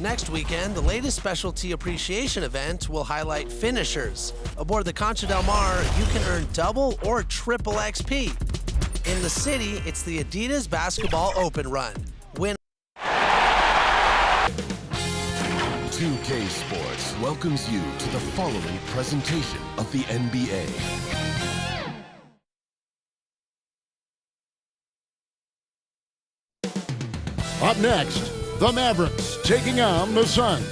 Next weekend, the latest specialty appreciation event will highlight finishers. Aboard the Concha Del Mar, you can earn double or triple XP. In the city, it's the Adidas Basketball Open Run. Win. 2K Sports welcomes you to the following presentation of the NBA. Up next, the Mavericks taking on the Suns.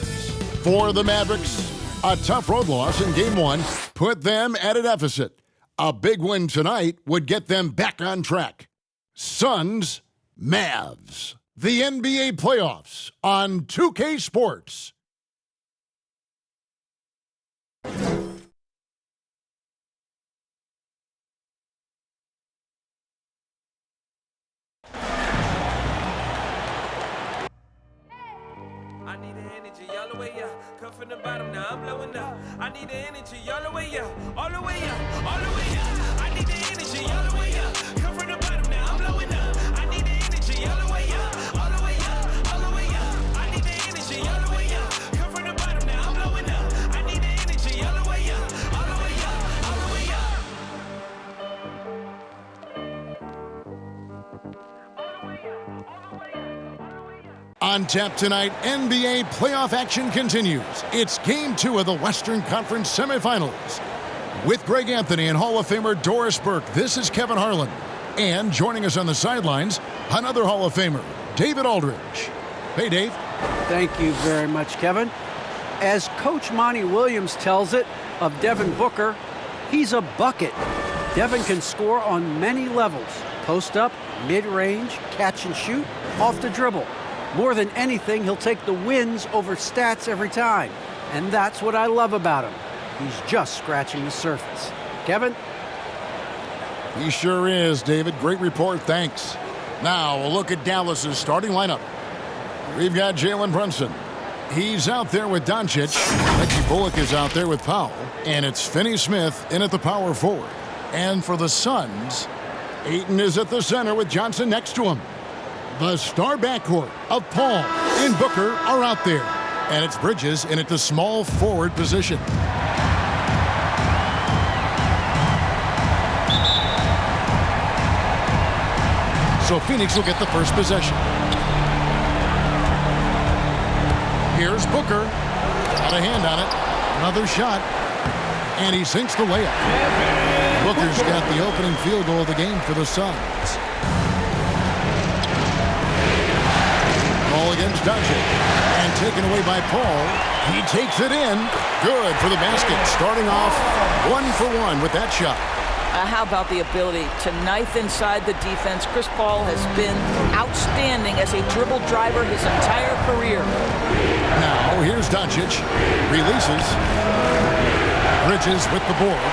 For the Mavericks, a tough road loss in Game 1 put them at a deficit. A big win tonight would get them back on track. Suns, Mavs. The NBA playoffs on 2K Sports. I need the energy all the way up. Come from the bottom, now I'm blowing up. I need the energy all the way up, all the way up, all the way up. I need the energy all the way up. Come from the bottom, now I'm blowing up. I need the energy all the way up, all the way up, all the way up. I need the energy all the way up. Come from the bottom, now I'm blowing up. I need the energy all the way up, all the way up, all the way up. On tap tonight, NBA playoff action continues. It's Game 2 of the Western Conference Semifinals. With Greg Anthony and Hall of Famer Doris Burke, this is Kevin Harlan. And joining us on the sidelines, another Hall of Famer, David Aldridge. Hey, Dave. Thank you very much, Kevin. As Coach Monty Williams tells it of Devin Booker, he's a bucket. Devin can score on many levels. Post up, mid-range, catch and shoot, off the dribble. More than anything, he'll take the wins over stats every time. And that's what I love about him. He's just scratching the surface. Kevin? He sure is, David. Great report, thanks. Now, a look at Dallas's starting lineup. We've got Jalen Brunson. He's out there with Doncic. Reggie Bullock is out there with Powell. And it's Finney-Smith in at the power forward. And for the Suns, Ayton is at the center with Johnson next to him. The star backcourt of Paul and Booker are out there. And it's Bridges in at the small forward position. So Phoenix will get the first possession. Here's Booker. Got a hand on it. Another shot. And he sinks the layup. Booker's got the opening field goal of the game for the Suns. Ball against Doncic. And taken away by Paul. He takes it in. Good for the basket. Starting off 1 for 1 with that shot. How about the ability to knife inside the defense? Chris Paul has been outstanding as a dribble driver his entire career. Now, here's Doncic. Releases. Bridges with the board.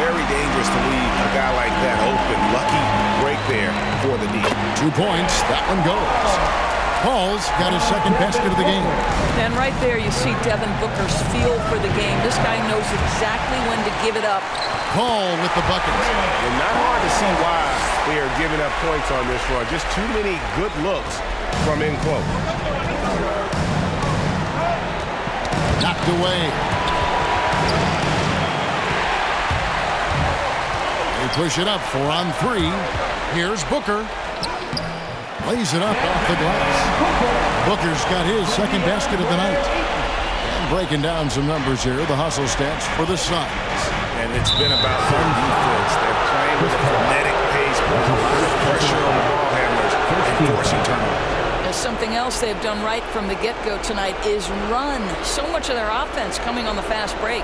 Very dangerous to leave a guy like that open. Lucky break there for the D. 2 points. That one goes. Paul's got his second basket of the game. And right there you see Devin Booker's feel for the game. This guy knows exactly when to give it up. Paul with the bucket. And not hard to see why they are giving up points on this run. Just too many good looks from in close. Knocked away. They push it up 4 on 3. Here's Booker. Lays it up off the glass. Booker's got his second basket of the night. And breaking down some numbers here, the hustle stats for the Suns. And it's been about their defense. They're playing with a frenetic pace, putting pressure on the ball handlers, and forcing turnovers. There's something else they've done right from the get-go tonight is run. So much of their offense coming on the fast break.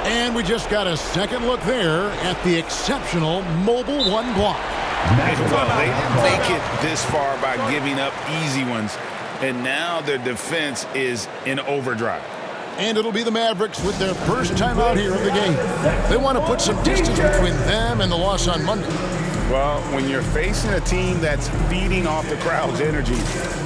And we just got a second look there at the exceptional mobile one block. Well, they didn't make it this far by giving up easy ones, and now their defense is in overdrive. And it'll be the Mavericks with their first time out here of the game. They want to put some distance between them and the loss on Monday. Well, when you're facing a team that's feeding off the crowd's energy,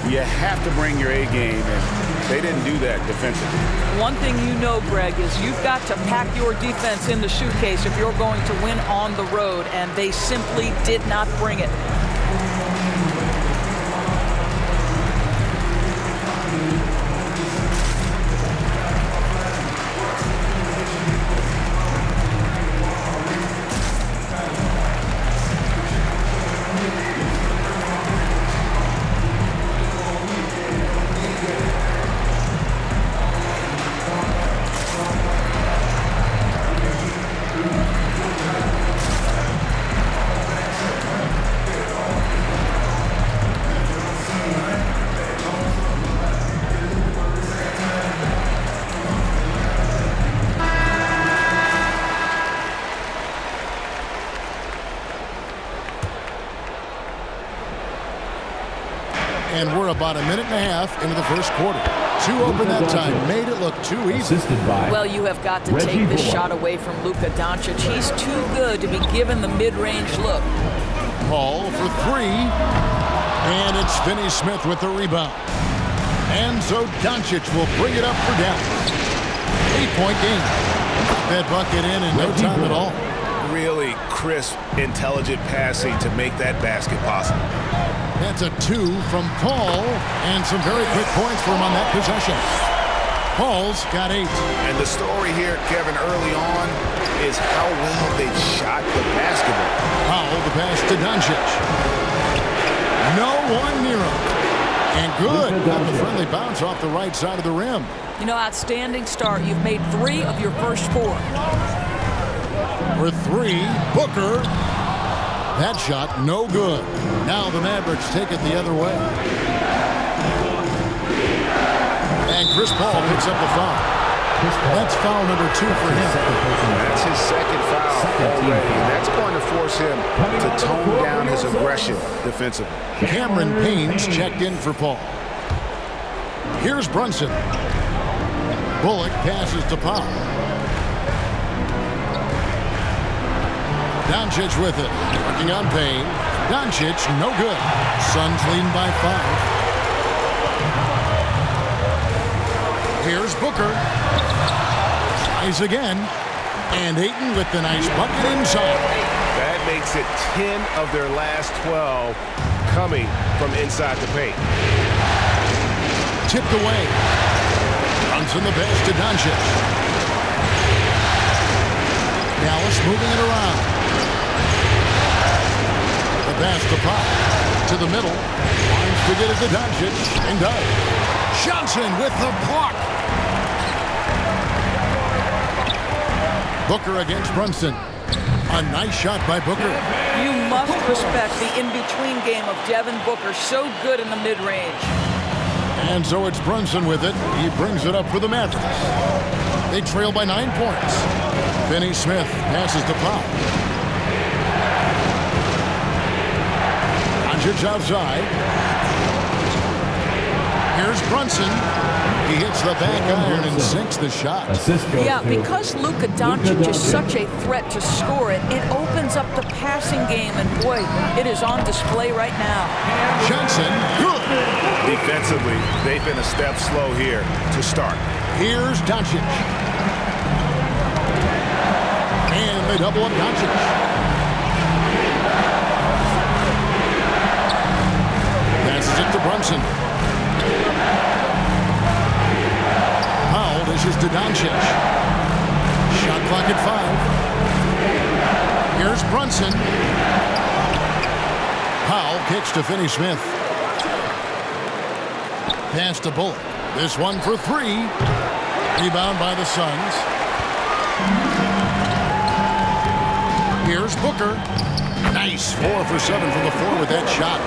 you have to bring your A game, and they didn't do that defensively. One thing you know, Greg, is you've got to pack your defense in the suitcase if you're going to win on the road, and they simply did not bring it. And we're about a minute and a half into the first quarter. 2 open that time. Made it look too easy. Well, you have got to take this shot away from Luka Doncic. He's too good to be given the mid-range look. Paul for 3. And it's Finney Smith with the rebound. And so Doncic will bring it up for Dallas. 8-point game. That bucket in no time at all. Really crisp, intelligent passing to make that basket possible. That's a 2 from Paul, and some very quick points for him on that possession. Paul's got 8. And the story here, Kevin, early on is how well they've shot the basketball. Powell, the pass to Doncic. No one near him. And good. Got the friendly bounce off the right side of the rim. You know, outstanding start. You've made 3 of your first 4. For 3, Booker. That shot, no good. Now the Mavericks take it the other way. And Chris Paul picks up the foul. That's foul number 2 for him. That's his second foul already. And that's going to force him to tone down his aggression defensively. Cameron Payne's checked in for Paul. Here's Brunson. Bullock passes to Paul. Doncic with it. Working on Payne. Doncic, no good. Suns leading by 5. Here's Booker. Tries again. And Ayton with the nice bucket inside. That makes it 10 of their last 12 coming from inside the paint. Tipped away. Brunson the pass to Doncic. Dallas moving it around. Pass to Pop. To the middle. Wants to get it to Doncic. And does. Johnson with the block. Booker against Brunson. A nice shot by Booker. You must respect the in-between game of Devin Booker. So good in the mid-range. And so it's Brunson with it. He brings it up for the Mavericks. They trail by 9 points. Finney Smith passes to Pop. Doncic outside. Here's Brunson. He hits the back iron and sinks the shot. Yeah, because Luka Doncic is such a threat to score it, it opens up the passing game, and boy, it is on display right now. Johnson, good. Defensively, they've been a step slow here to start. Here's Doncic. And they double up Doncic. Passes it to Brunson. Powell dishes to Doncic. Shot clock at 5. Here's Brunson. Powell kicks to Finney-Smith. Pass to Bullock. This one for 3. Rebound by the Suns. Here's Booker. Nice. 4 for 7 from the floor with that shot.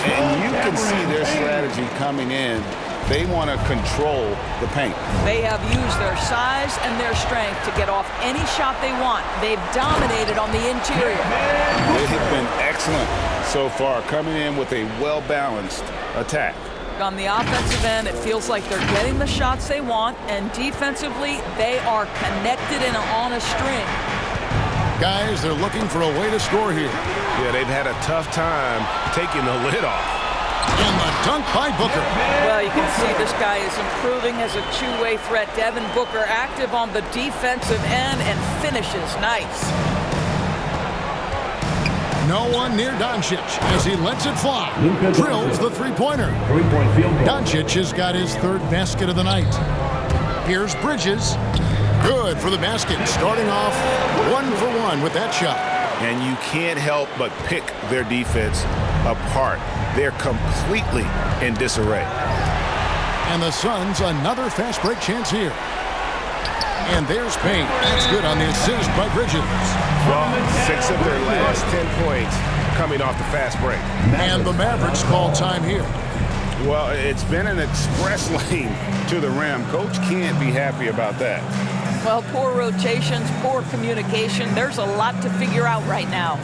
And you can see their strategy coming in. They want to control the paint. They have used their size and their strength to get off any shot they want. They've dominated on the interior. They have been excellent so far, coming in with a well-balanced attack. On the offensive end, it feels like they're getting the shots they want, and defensively, they are connected and on a string. Guys, they're looking for a way to score here. Yeah, they've had a tough time taking the lid off. And the dunk by Booker. Well, you can see this guy is improving as a two-way threat. Devin Booker active on the defensive end and finishes nice. No one near Doncic as he lets it fly. Drills the three-pointer. Doncic has got his 3rd basket of the night. Here's Bridges. Good for the basket. Starting off 1 for 1 with that shot. And you can't help but pick their defense apart. They're completely in disarray. And the Suns another fast break chance here. And there's Payne. That's good on the assist by Bridges. Well, 6 of their last 10 points coming off the fast break. And the Mavericks call time here. Well, it's been an express lane to the rim. Coach can't be happy about that. Well, poor rotations, poor communication. There's a lot to figure out right now.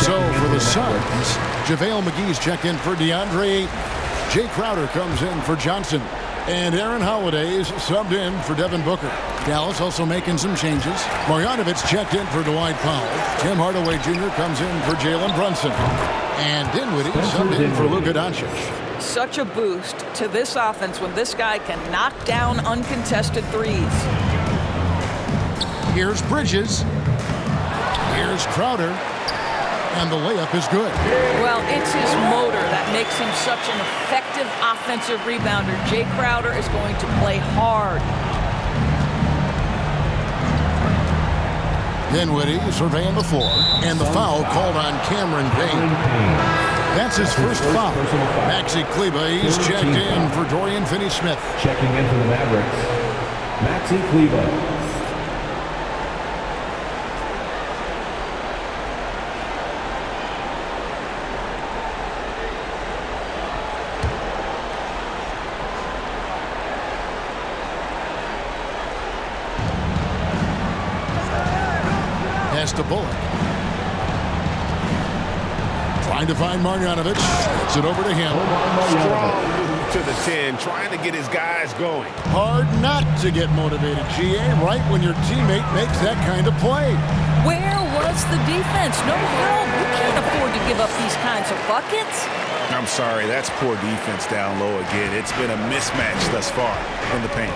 So for the Suns, JaVale McGee's checked in for DeAndre Ayton. Jay Crowder comes in for Johnson. And Aaron Holiday's subbed in for Devin Booker. Dallas also making some changes. Marjanovic checked in for Dwight Powell. Tim Hardaway Jr. comes in for Jalen Brunson. And Dinwiddie subbed in for Luka Doncic. Such a boost to this offense when this guy can knock down uncontested threes. Here's Bridges. Here's Crowder. And the layup is good. Well, it's his motor that makes him such an effective offensive rebounder. Jay Crowder is going to play hard. Dinwiddie surveying the floor. And the foul called on Cameron Payne. That's his first foul. Maxi Kleber, he's checked in for Dorian Finney-Smith. Checking in for the Mavericks, Maxi Kleber. Pass to Bullock. Trying to find Marjanovic. Gets it over to him. Strong move to the 10, trying to get his guys going. Hard not to get motivated, GA, right when your teammate makes that kind of play. Where was the defense? No help. We can't afford to give up these kinds of buckets. I'm sorry, that's poor defense down low again. It's been a mismatch thus far in the paint.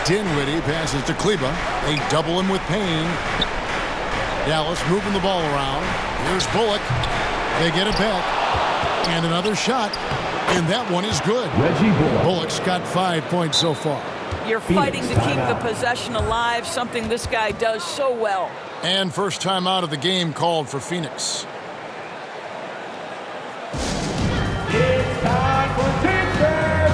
Dinwiddie passes to Kleber. They double him with Payne. Dallas moving the ball around. Here's Bullock. They get it back. And another shot. And that one is good. Reggie Bullock. Bullock's got 5 points so far. You're fighting to keep the possession alive, something this guy does so well. And first time out of the game called for Phoenix. It's time for defense.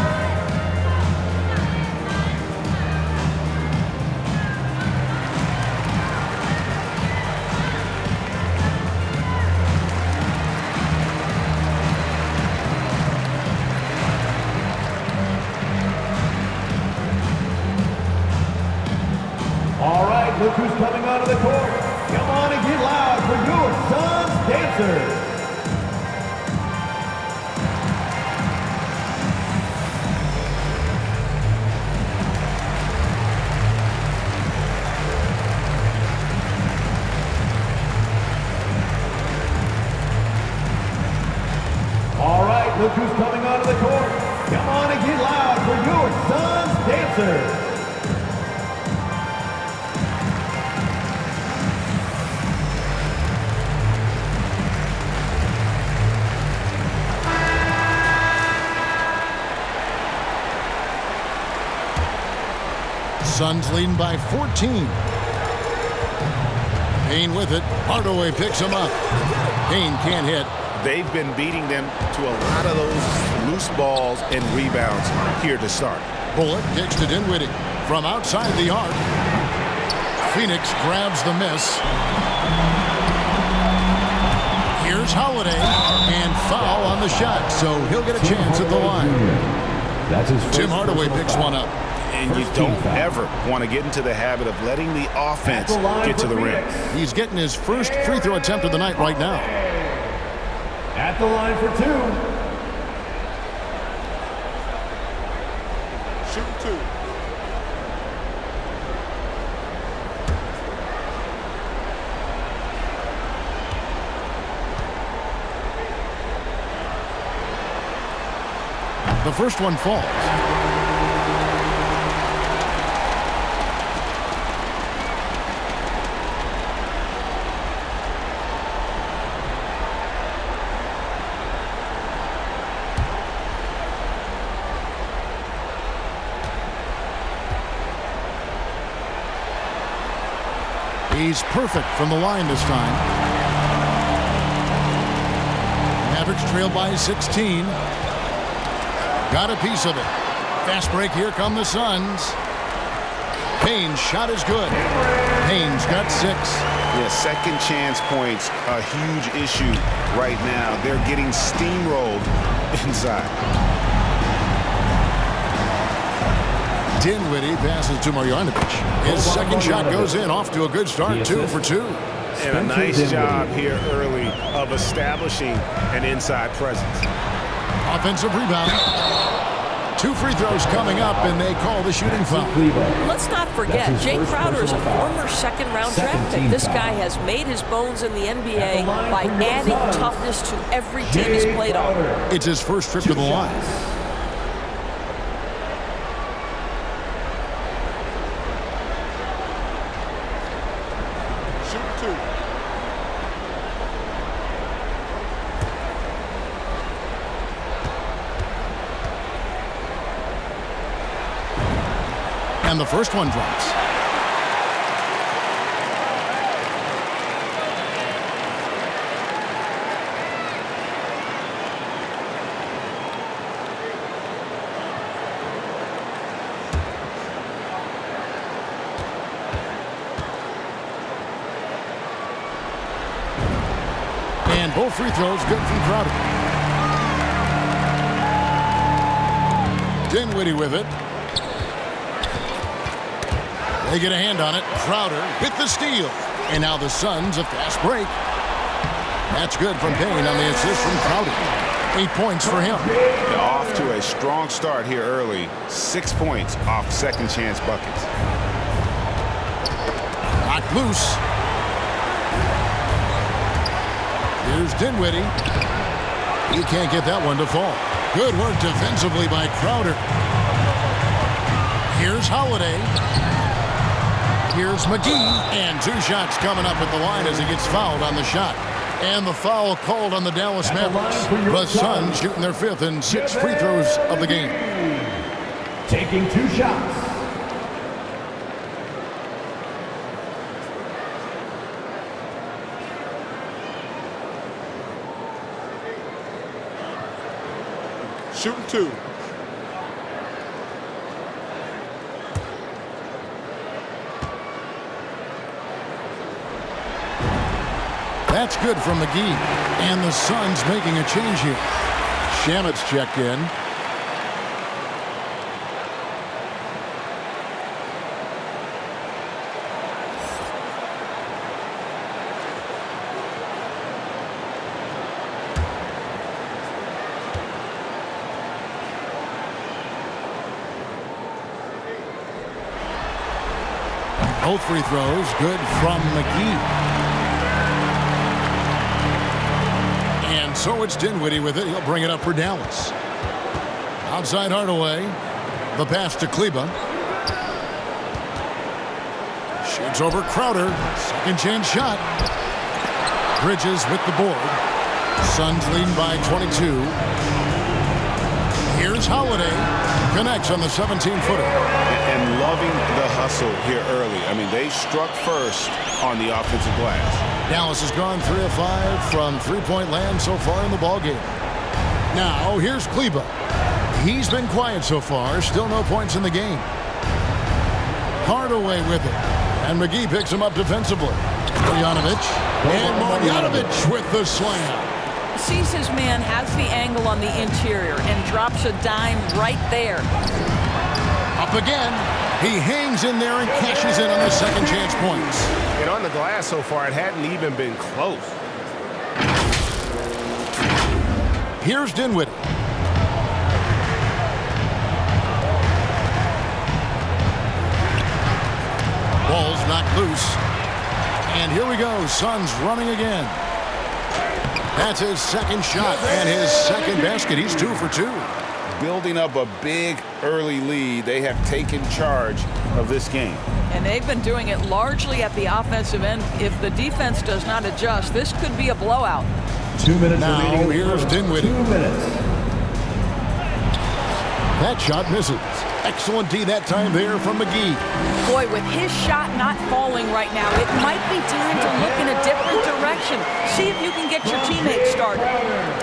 All right, look who's coming onto the court. Come on and get loud for your Suns dancers. All right, look who's coming onto the court. Come on and get loud for your Suns dancers. Suns leading by 14. Payne with it. Hardaway picks him up. Payne can't hit. They've been beating them to a lot of those loose balls and rebounds here to start. Bullock kicks to Dinwiddie from outside the arc. Phoenix grabs the miss. Here's Holiday, and foul on the shot, so he'll get a chance at the line. That's his Tim Hardaway picks one up. And you don't ever want to get into the habit of letting the offense get to the rim. He's getting his first free throw attempt of the night right now. At the line for two. Shoot two. The first one falls. He's perfect from the line this time. Mavericks trail by 16. Got a piece of it. Fast break, here come the Suns. Payne's shot is good. Payne's got 6. Yeah, second chance points, a huge issue right now. They're getting steamrolled inside. Dinwiddie passes to Marjanovic. His second shot goes in, off to a good start, 2 for 2. And a nice job here early of establishing an inside presence. Offensive rebound. 2 free throws coming up, and they call the shooting foul. Let's not forget, Jay Crowder is a former second-round draft pick. This guy has made his bones in the NBA by adding toughness to every team he's played on. It's his first trip to the line. And the first one drops. And both free throws good from Crowder. Dinwiddie with it. They get a hand on it. Crowder with the steal. And now the Suns, a fast break. That's good from Payne on the assist from Crowder. 8 points for him. They're off to a strong start here early. 6 points off second chance buckets. Knocked loose. Here's Dinwiddie. He can't get that one to fall. Good work defensively by Crowder. Here's Holiday. Here's McGee, and 2 shots coming up at the line as he gets fouled on the shot. And the foul called on the Dallas Mavericks. The Suns shooting their 5th and 6th free throws of the game. Taking 2 shots. shooting 2. That's good from McGee. And the Suns making a change here. Shamet's checked in. Both free throws good from McGee. And so it's Dinwiddie with it. He'll bring it up for Dallas. Outside Hardaway. The pass to Kleba. Shoots over Crowder. Second chance shot. Bridges with the board. Suns lead by 22. Here's Holiday. Connects on the 17-footer. And loving the hustle here early. I mean, they struck first on the offensive glass. Dallas has gone 3 of 5 from three-point land so far in the ballgame. Now, here's Kleba. He's been quiet so far. Still no points in the game. Hardaway with it. And McGee picks him up defensively. Marjanovic. And Marjanovic with the slam. Sees his man, has the angle on the interior, and drops a dime right there. Up again. He hangs in there and cashes in on the second chance points. And on the glass so far, it hadn't even been close. Here's Dinwiddie. Ball's knocked loose. And here we go. Suns running again. That's his second shot and his second basket. He's 2 for 2. Building up a big early lead. They have taken charge of this game. And they've been doing it largely at the offensive end. If the defense does not adjust, this could be a blowout. 2 minutes now remaining. Here's Dinwiddie. 2 minutes. That shot misses. Excellent D that time there from McGee. Boy, with his shot not falling right now, it might be time to look in a different direction. See if you can get your teammates started.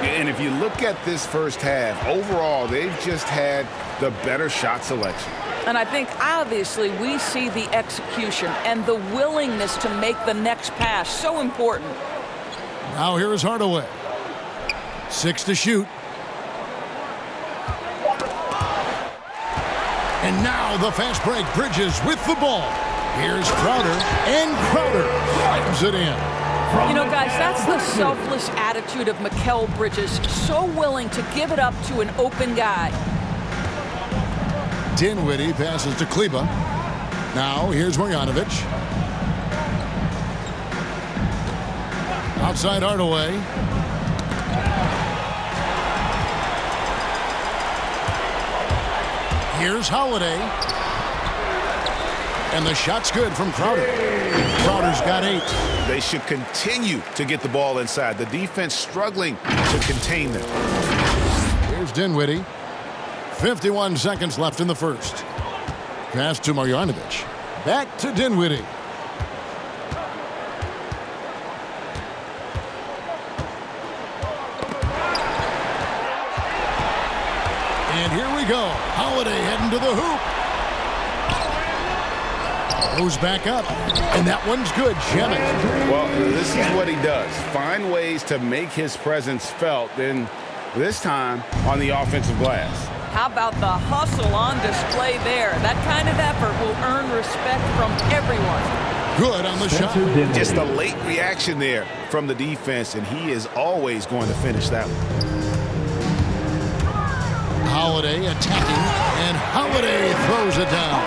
And if you look at this first half, overall, they've just had the better shot selection. And I think, obviously, we see the execution and the willingness to make the next pass so important. Now here is Hardaway. 6 to shoot. And now the fast break. Bridges with the ball. Here's Crowder, and Crowder slams it in. You know, guys, that's the selfless attitude of Mikal Bridges. So willing to give it up to an open guy. Dinwiddie passes to Kleba. Now here's Marjanovic. Outside Hardaway. Here's Holiday. And the shot's good from Crowder. Crowder's got 8. They should continue to get the ball inside. The defense struggling to contain them. Here's Dinwiddie. 51 seconds left in the first. Pass to Marjanovic. Back to Dinwiddie. And here we go. Holiday heading to the hoop. Goes back up. And that one's good. Shemet. Well, this is what he does. Find ways to make his presence felt. Then this time on the offensive glass. How about the hustle on display there? That kind of effort will earn respect from everyone. Good on the shot. Just a late reaction there from the defense, and he is always going to finish that one. Holiday attacking, and Holiday throws it down.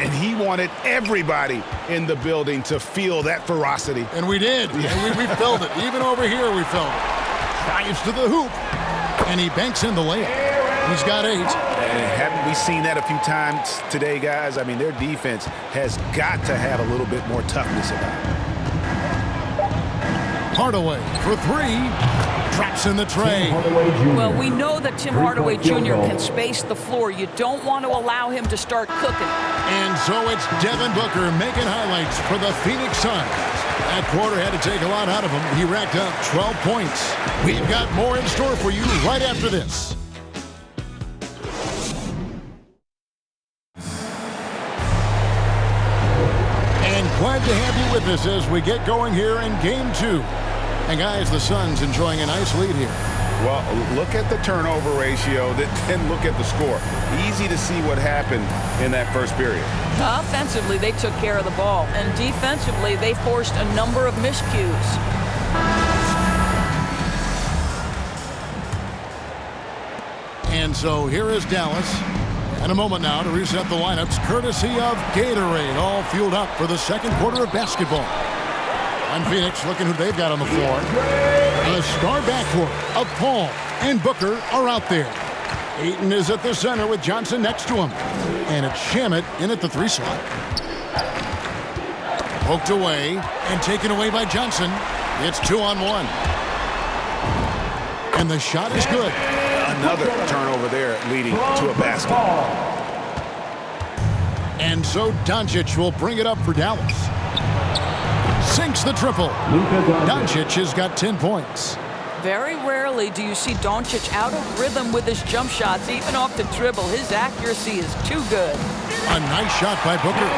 And he wanted everybody in the building to feel that ferocity. And we did. Yeah. We felt it. Even over here, we felt it. Drives to the hoop, and he banks in the layup. He's got 8. And haven't we seen that a few times today, guys? I mean, their defense has got to have a little bit more toughness about it. Hardaway for 3. Traps in the tray. Well, we know that Tim Hardaway Jr. can space the floor. You don't want to allow him to start cooking. And so it's Devin Booker making highlights for the Phoenix Suns. That quarter had to take a lot out of him. He racked up 12 points. We've got more in store for you right after this. Glad to have you with us as we get going here in Game 2. And guys, the Suns enjoying a nice lead here. Well, look at the turnover ratio, then look at the score. Easy to see what happened in that first period. Offensively, they took care of the ball, and defensively, they forced a number of miscues. And so here is Dallas. And a moment now to reset the lineups, courtesy of Gatorade, all fueled up for the second quarter of basketball. And Phoenix looking who they've got on the floor. The star backcourt of Paul and Booker are out there. Ayton is at the center with Johnson next to him. And it's Shamet in at the 3 slot. Poked away and taken away by Johnson. It's 2-on-1. And the shot is good. Another turnover there leading to a basket. And so Doncic will bring it up for Dallas. Sinks the triple. Doncic has got 10 points. Very rarely do you see Doncic out of rhythm with his jump shots, even off the dribble. His accuracy is too good. A nice shot by Booker.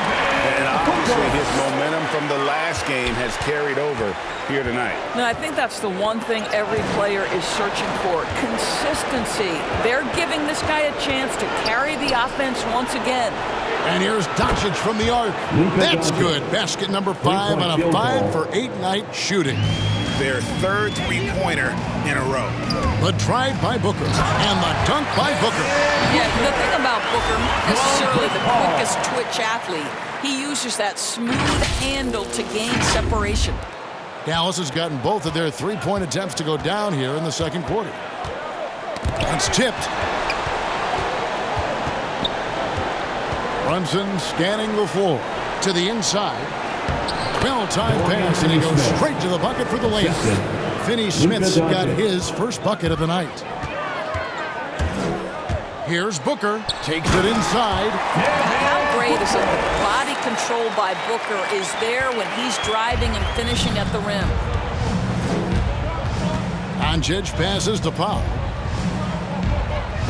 And obviously his momentum from the last game has carried over here tonight. No, I think that's the one thing every player is searching for, consistency. They're giving this guy a chance to carry the offense once again. And here's Doncic from the arc. That's good. Basket number 5 on a 5-for-8 night shooting. Their third three-pointer in a row. The drive by Booker and the dunk by Booker. Yeah, the thing about Booker, not necessarily the quickest twitch athlete. He uses that smooth handle to gain separation. Dallas has gotten both of their three-point attempts to go down here in the second quarter. It's tipped. Brunson scanning the floor to the inside. Well-timed pass, and he goes straight to the bucket for the layup. Finney-Smith's got his first bucket of the night. Here's Booker. Takes it inside. How great is it? The body control by Booker is there when he's driving and finishing at the rim. Doncic passes to Paul.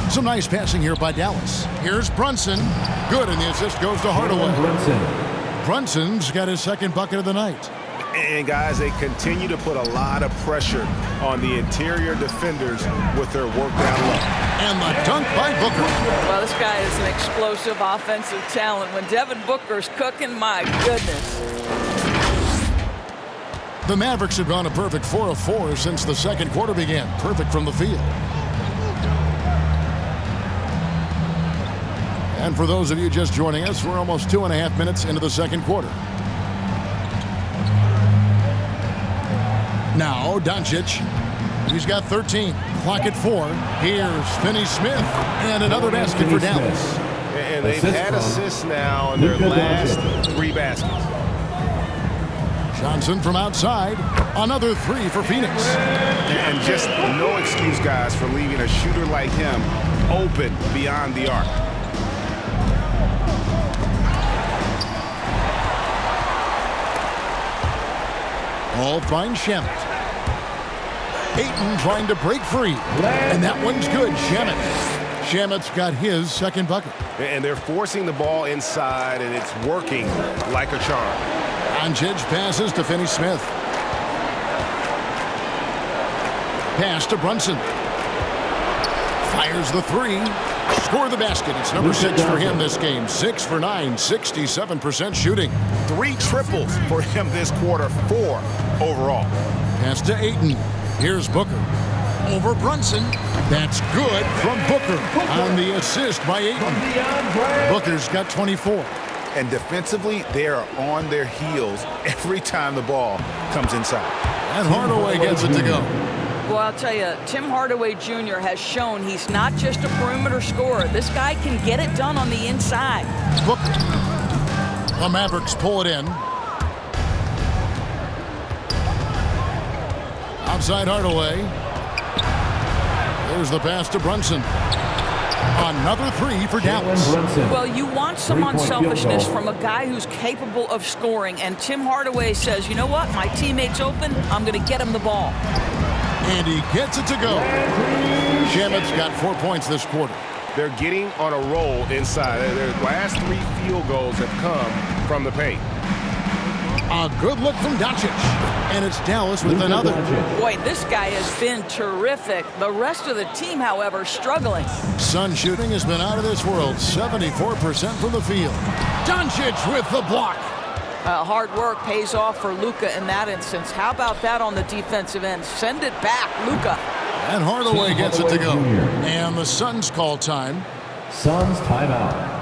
Some nice passing here by Dallas. Here's Brunson. Good, and the assist goes to Hardaway. Brunson's got his second bucket of the night. And guys, they continue to put a lot of pressure on the interior defenders with their work down low. And the dunk by Booker. Well, this guy is an explosive offensive talent. When Devin Booker's cooking, my goodness. The Mavericks have gone a perfect 4 of 4 since the second quarter began. Perfect from the field. And for those of you just joining us, we're almost 2.5 minutes into the second quarter. Now, Doncic. He's got 13. Clock at 4. Here's Finney-Smith. And another basket for Dallas. And they've had assists now in their last 3 baskets. Johnson from outside. Another 3 for Phoenix. And just no excuse, guys, for leaving a shooter like him open beyond the arc. Ball finds Shamet. Ayton trying to break free. And that one's good. Shamet's got his second bucket. And they're forcing the ball inside, and it's working like a charm. Doncic passes to Finney-Smith. Pass to Brunson. Fires the 3. Score the basket. It's number 6 for him this game. 6 for 9, 67% shooting. 3 triples for him this quarter, 4 overall. Pass to Ayton. Here's Booker. Over Brunson. That's good from Booker on the assist by Ayton. Booker's got 24. And defensively, they are on their heels every time the ball comes inside. And Hardaway gets it to go. Well, I'll tell you, Tim Hardaway Jr. has shown he's not just a perimeter scorer. This guy can get it done on the inside. Booker. The Mavericks pull it in. Outside Hardaway. There's the pass to Brunson. Another 3 for Dallas. Well, you want some unselfishness from a guy who's capable of scoring. And Tim Hardaway says, you know what? My teammate's open. I'm going to get him the ball. And he gets it to go. Shamet's got 4 points this quarter. They're getting on a roll inside. Their last 3 field goals have come from the paint. A good look from Doncic. And it's Dallas with another. Boy, this guy has been terrific. The rest of the team, however, struggling. Sun shooting has been out of this world. 74% from the field. Doncic with the block. Hard work pays off for Luka in that instance. How about that on the defensive end? Send it back, Luka. And Hardaway gets it to go. And the Suns call time. Suns timeout.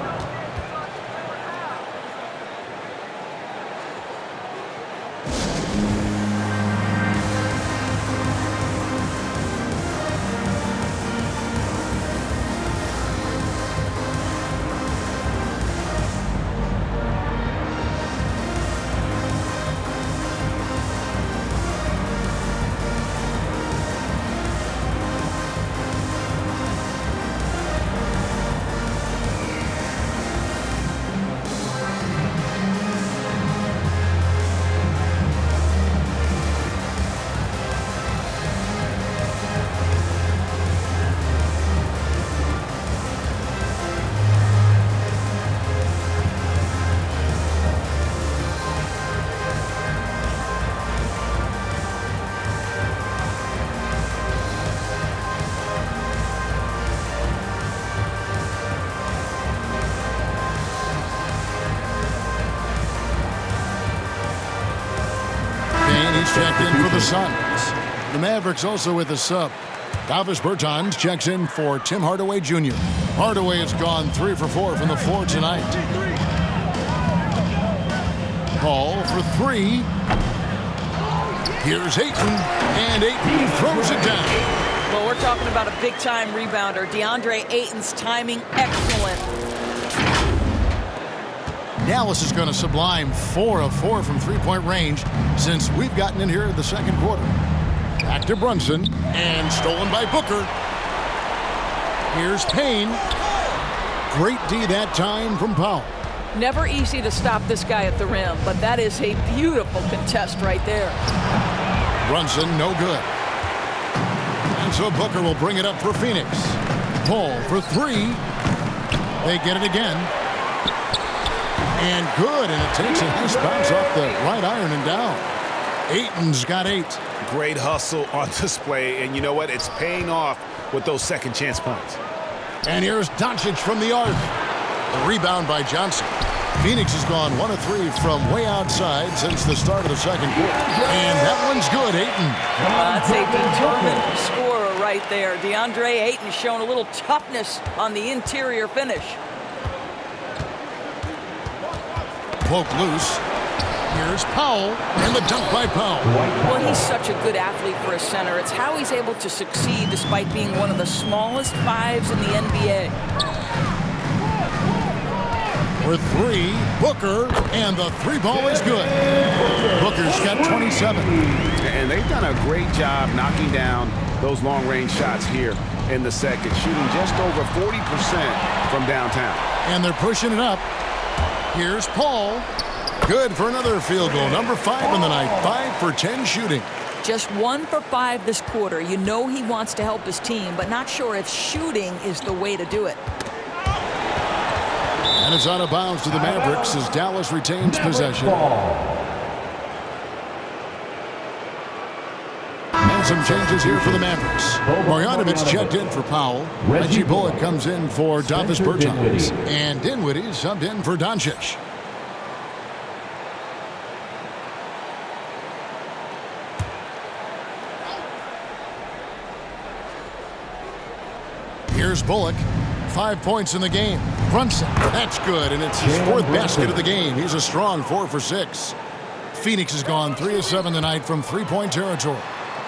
Checked in for the Suns. The Mavericks also with a sub. Davis Bertans checks in for Tim Hardaway Jr. Hardaway has gone 3 for 4 from the floor tonight. Paul for 3. Here's Ayton, and Ayton throws it down. Well, we're talking about a big-time rebounder. DeAndre Ayton's timing, excellent. Dallas is going to sublime 4 of 4 from three-point range since we've gotten in here in the second quarter. Back to Brunson, and stolen by Booker. Here's Payne. Great D that time from Powell. Never easy to stop this guy at the rim, but that is a beautiful contest right there. Brunson, no good. And so Booker will bring it up for Phoenix. Paul for 3. They get it again. And good, and it takes a nice bounce off the right iron and down. Ayton's got 8. Great hustle on display, and you know what? It's paying off with those second chance points. And here's Doncic from the arc. A rebound by Johnson. Phoenix has gone 1 of 3 from way outside since the start of the second quarter. And that one's good, Ayton. That's a determined scorer right there. DeAndre Ayton showing a little toughness on the interior finish. Poke loose. Here's Powell, and the dunk by Powell. Well, he's such a good athlete for a center. It's how he's able to succeed despite being one of the smallest 5s in the NBA. For 3, Booker, and the 3-ball is good. Booker's got 27. And they've done a great job knocking down those long-range shots here in the second, shooting just over 40% from downtown. And they're pushing it up. Here's Paul. Good for another field goal. Number 5 in the night. 5 for 10 shooting. Just 1 for 5 this quarter. You know he wants to help his team, but not sure if shooting is the way to do it. And it's out of bounds to the Mavericks as Dallas retains possession. And some changes here for the Mavericks. Marjanovic checked in for Powell. Reggie Bullock comes in for Davis Bertans. And Dinwiddie subbed in for Doncic. Here's Bullock. 5 points in the game. Brunson, that's good, and it's his 4th basket of the game. He's a strong 4 for 6. Phoenix has gone 3 of 7 tonight from three-point territory.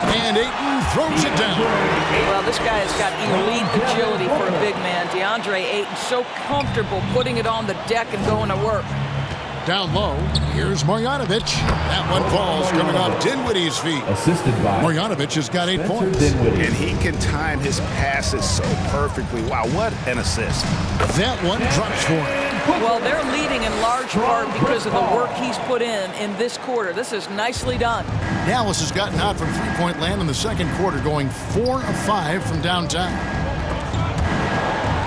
And Ayton throws it down. Well, this guy has got elite agility for a big man. DeAndre Ayton so comfortable putting it on the deck and going to work. Down low, here's Marjanovic. That one falls coming off Dinwiddie's feet. Assisted by Marjanovic has got 8 points. And he can time his passes so perfectly. Wow, what an assist. That one drops for him. Well, they're leading in large part because of the work he's put in this quarter. This is nicely done. Dallas has gotten out from three-point land in the second quarter, going 4 of 5 from downtown.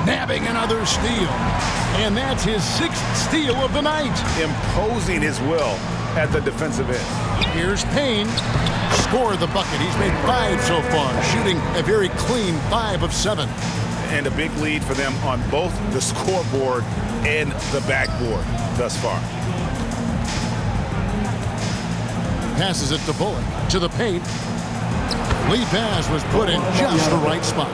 Nabbing another steal. And that's his 6th steal of the night. Imposing his will at the defensive end. Here's Payne. Score the bucket. He's made 5 so far, shooting a very clean 5 of 7. And a big lead for them on both the scoreboard and the backboard thus far. Passes it to Bullock. To the paint. Lead pass was put in just the right spot.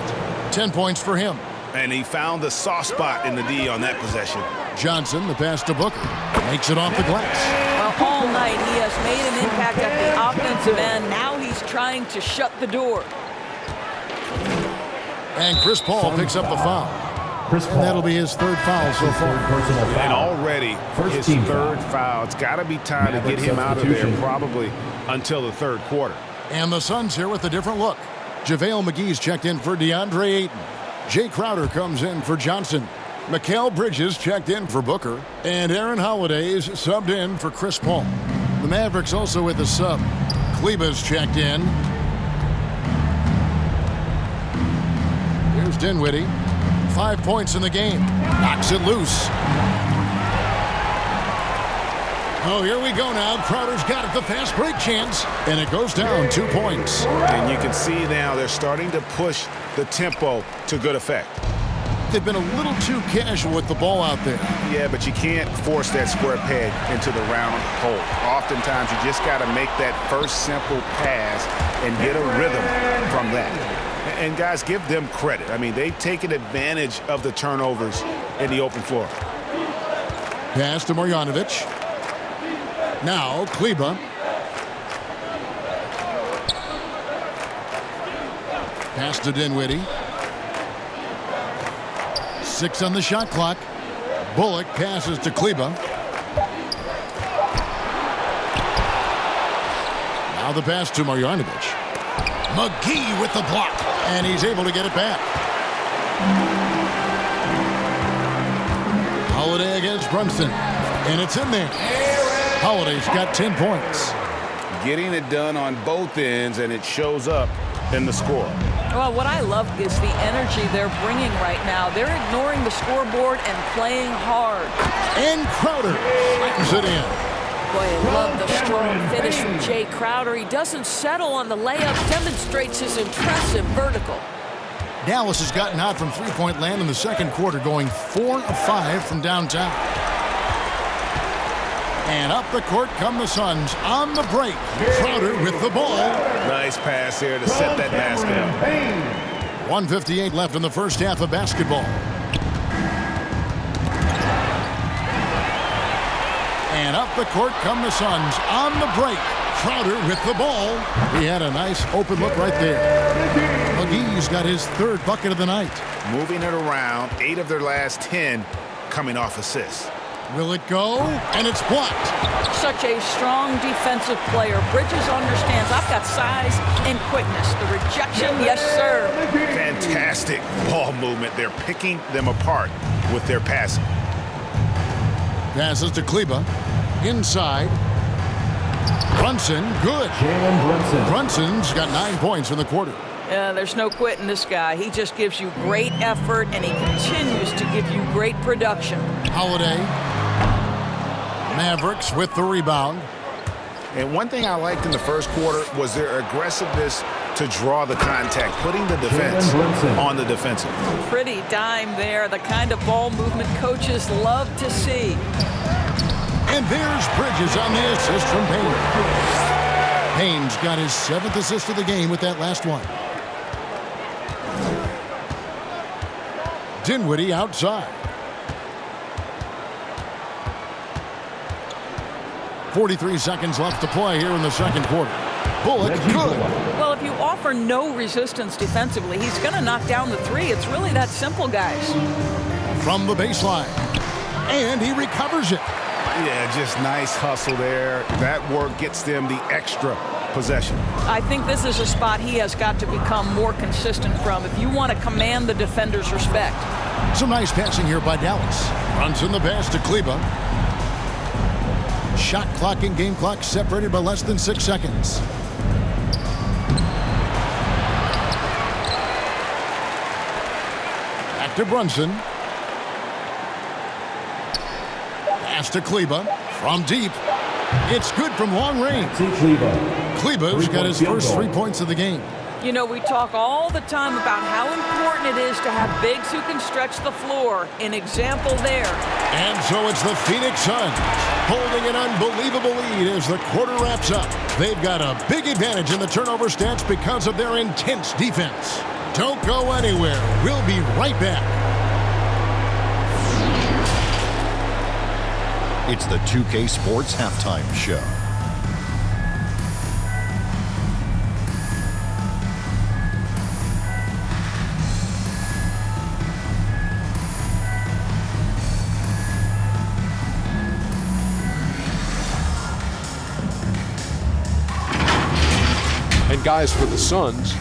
10 points for him. And he found the soft spot in the D on that possession. Johnson, the pass to Booker. Makes it off the glass. Well, all night he has made an impact at the offensive end. Now he's trying to shut the door. And Chris Paul picks up the foul. And that'll be his 3rd foul so far. And already his 3rd foul. It's got to be time to get him out of there probably until the 3rd quarter. And the Suns here with a different look. JaVale McGee's checked in for DeAndre Ayton. Jay Crowder comes in for Johnson. Mikal Bridges checked in for Booker. And Aaron Holiday's subbed in for Chris Paul. The Mavericks also with a sub. Kleba's checked in. Here's Dinwiddie. 5 points in the game. Knocks it loose. Oh, here we go now. Crowder's got it, the fast break chance. And it goes down 2 points. And you can see now they're starting to push the tempo to good effect. They've been a little too casual with the ball out there. Yeah, but you can't force that square peg into the round hole. Oftentimes, you just got to make that first simple pass and get a rhythm from that. And guys, give them credit. I mean, they've taken advantage of the turnovers in the open floor. Pass to Marjanovic. Now, Kleba. Pass to Dinwiddie. 6 on the shot clock. Bullock passes to Kleba. Now the pass to Marjanovic. McGee with the block. And he's able to get it back. Holiday against Brunson. And it's in there. Holiday's got 10 points. Getting it done on both ends, and it shows up in the score. Well, what I love is the energy they're bringing right now. They're ignoring the scoreboard and playing hard. And Crowder slams it in. Boy, I love the strong finish from Jay Crowder. He doesn't settle on the layup, demonstrates his impressive vertical. Dallas has gotten hot from three-point land in the 2nd quarter, going 4 of 5 from downtown. And up the court come the Suns on the break. Crowder with the ball. Nice pass here to set that basket up. 1:58 left in the first half of basketball. And up the court come the Suns on the break. Crowder with the ball. He had a nice open look right there. McGee's got his 3rd bucket of the night. Moving it around, 8 of their last 10 coming off assists. Will it go? And it's blocked. Such a strong defensive player. Bridges understands I've got size and quickness. The rejection, yes, sir. Fantastic ball movement. They're picking them apart with their passing. Passes to Kleba. Inside. Brunson, good. Jalen Brunson. Brunson's got 9 points in the quarter. There's no quitting this guy. He just gives you great effort, and he continues to give you great production. Holiday. Mavericks with the rebound. And one thing I liked in the first quarter was their aggressiveness to draw the contact, putting the defense on the defensive. Pretty dime there, the kind of ball movement coaches love to see. And there's Bridges on the assist from Payne. Payne's got his 7th assist of the game with that last one. Dinwiddie outside. 43 seconds left to play here in the 2nd quarter. Bullock, good. Well, if you offer no resistance defensively, he's going to knock down the 3. It's really that simple, guys. From the baseline. And he recovers it. Yeah, just nice hustle there. That work gets them the extra possession. I think this is a spot he has got to become more consistent from if you want to command the defender's respect. Some nice passing here by Dallas. Brunson the pass to Kleba. Shot clock and game clock separated by less than 6 seconds. Back to Brunson. Pass to Kleba from deep. It's good from long range. Kleba's got his first 3 points of the game. You know, we talk all the time about how important it is to have bigs who can stretch the floor. An example there. And so it's the Phoenix Suns holding an unbelievable lead as the quarter wraps up. They've got a big advantage in the turnover stats because of their intense defense. Don't go anywhere. We'll be right back. It's the 2K Sports Halftime Show. And guys, for the Suns,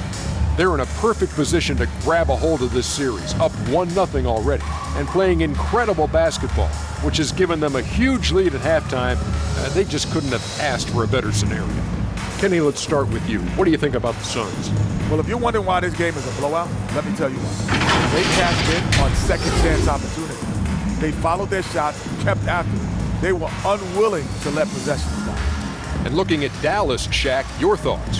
they're in a perfect position to grab a hold of this series, up 1-0 already, and playing incredible basketball, which has given them a huge lead at halftime. They just couldn't have asked for a better scenario. Kenny, let's start with you. What do you think about the Suns? Well, if you're wondering why this game is a blowout, let me tell you why. They cashed in on second chance opportunity. They followed their shots, kept after it. They were unwilling to let possession stop. And looking at Dallas, Shaq, your thoughts?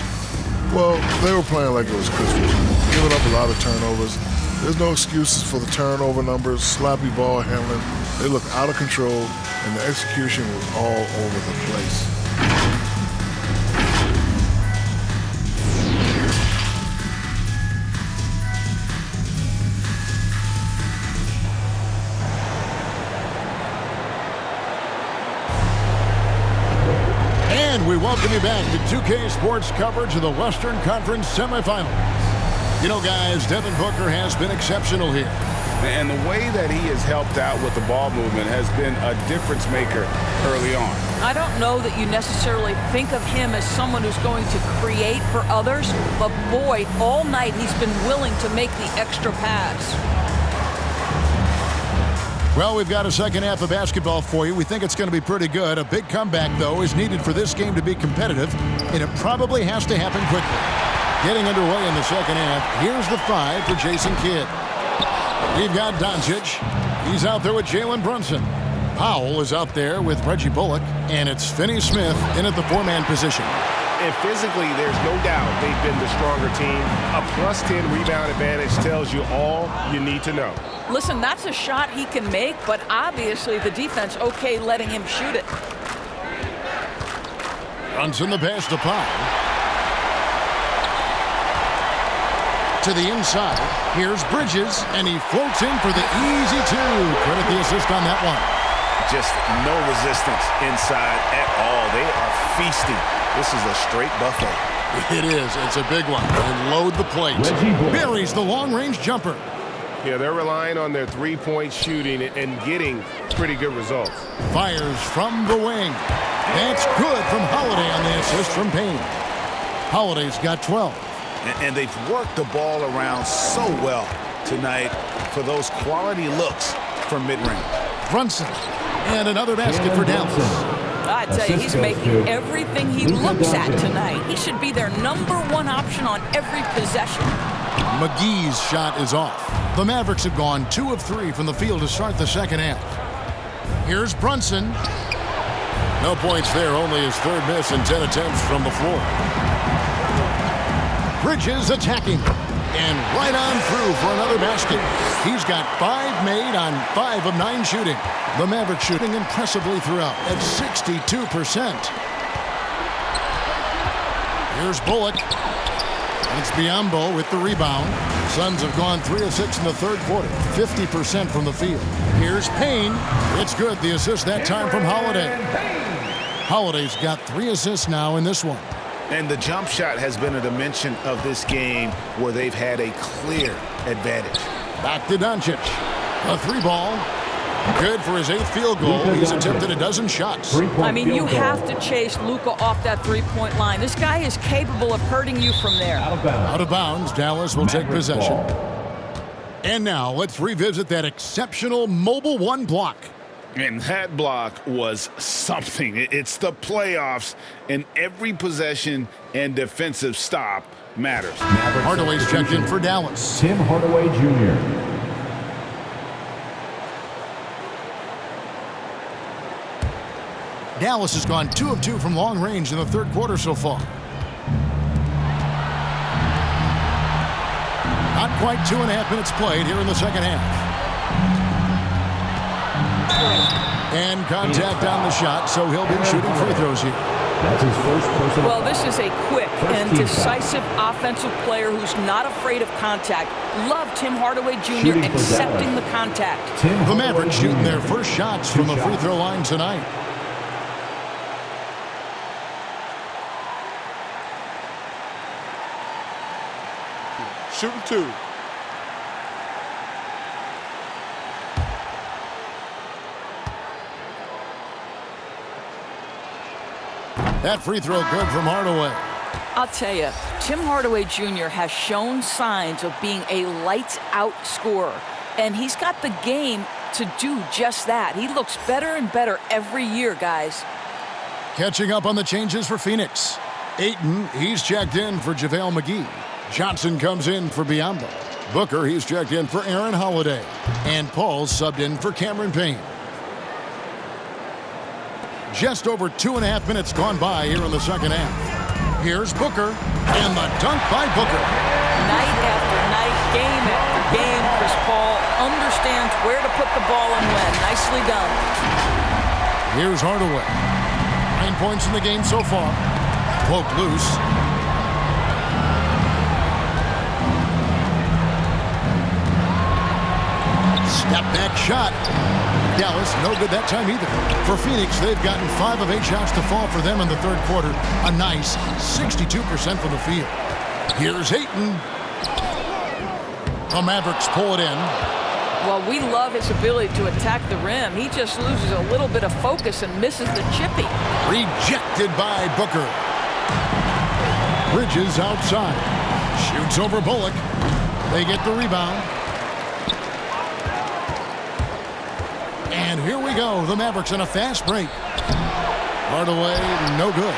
Well, they were playing like it was Christmas, giving up a lot of turnovers. There's no excuses for the turnover numbers, sloppy ball handling. They looked out of control, and the execution was all over the place. And we welcome you back to 2K Sports coverage of the Western Conference Semifinals. You know, guys, Devin Booker has been exceptional here. And the way that he has helped out with the ball movement has been a difference maker early on. I don't know that you necessarily think of him as someone who's going to create for others, but boy, all night he's been willing to make the extra pass. Well, we've got a second half of basketball for you. We think it's going to be pretty good. A big comeback, though, is needed for this game to be competitive, and it probably has to happen quickly. Getting underway in the second half, here's the 5 for Jason Kidd. We've got Doncic. He's out there with Jalen Brunson. Powell is out there with Reggie Bullock, and it's Finney-Smith in at the 4-man position. And physically, there's no doubt they've been the stronger team. A +10 rebound advantage tells you all you need to know. Listen, that's a shot he can make, but obviously the defense okay letting him shoot it. Brunson the pass to Powell. To the inside. Here's Bridges, and he floats in for the easy 2. Credit the assist on that one. Just no resistance inside at all. They are feasting. This is a straight buffet. It is. It's a big one. And load the plate. Buries the long-range jumper. Yeah, they're relying on their three-point shooting and getting pretty good results. Fires from the wing. That's good from Holiday on the assist from Payne. Holiday's got 12. And they've worked the ball around so well tonight for those quality looks from mid-range. Brunson. And another basket for Dallas. I tell you, he's making everything he looks at tonight. He should be their #1 option on every possession. McGee's shot is off. The Mavericks have gone 2 of 3 from the field to start the second half. Here's Brunson. No points there, only his 3rd miss in 10 attempts from the floor. Bridges attacking. And right on through for another basket. He's got 5 made on 5 of 9 shooting. The Mavericks shooting impressively throughout at 62%. Here's Bullock. It's Biyombo with the rebound. Suns have gone 3 of 6 in the 3rd quarter. 50% from the field. Here's Payne. It's good. The assist that time from Holiday. Holiday's got 3 assists now in this one. And the jump shot has been a dimension of this game where they've had a clear advantage. Back to Doncic. A 3-ball. Good for his 8th field goal. He's attempted a dozen shots. I mean, you have to chase Luka off that 3-point line. This guy is capable of hurting you from there. Out of bounds. Dallas will take possession. And now let's revisit that exceptional mobile 1 block. And that block was something. It's the playoffs, and every possession and defensive stop matters. Hardaway's checked in for Dallas. Tim Hardaway Jr. Dallas has gone 2 of 2 from long range in the third quarter so far. Not quite 2.5 minutes played here in the second half. And contact on the shot, so he'll be shooting free throws here. That's his first personal. Well, this is a quick and decisive offensive player who's not afraid of contact. Love Tim Hardaway Jr. accepting the contact. The Mavericks shooting their first shots from the free throw line tonight. Shooting 2. That free throw good from Hardaway. I'll tell you, Tim Hardaway Jr. has shown signs of being a lights-out scorer, and he's got the game to do just that. He looks better and better every year, guys. Catching up on the changes for Phoenix. Ayton, he's checked in for JaVale McGee. Johnson comes in for Biyombo. Booker, he's checked in for Aaron Holiday. And Paul's subbed in for Cameron Payne. Just over 2.5 minutes gone by here in the second half. Here's Booker, and the dunk by Booker. Night after night, game after game, Chris Paul understands where to put the ball and when. Nicely done. Here's Hardaway. 9 points in the game so far. Poke loose. Step back shot. Dallas, no good that time either. For Phoenix, they've gotten 5 of 8 shots to fall for them in the third quarter. A nice 62% from the field. Here's Ayton. The Mavericks pull it in. Well, we love his ability to attack the rim. He just loses a little bit of focus and misses the chippy. Rejected by Booker. Bridges outside. Shoots over Bullock. They get the rebound. And here we go. The Mavericks in a fast break. Hardaway, no good.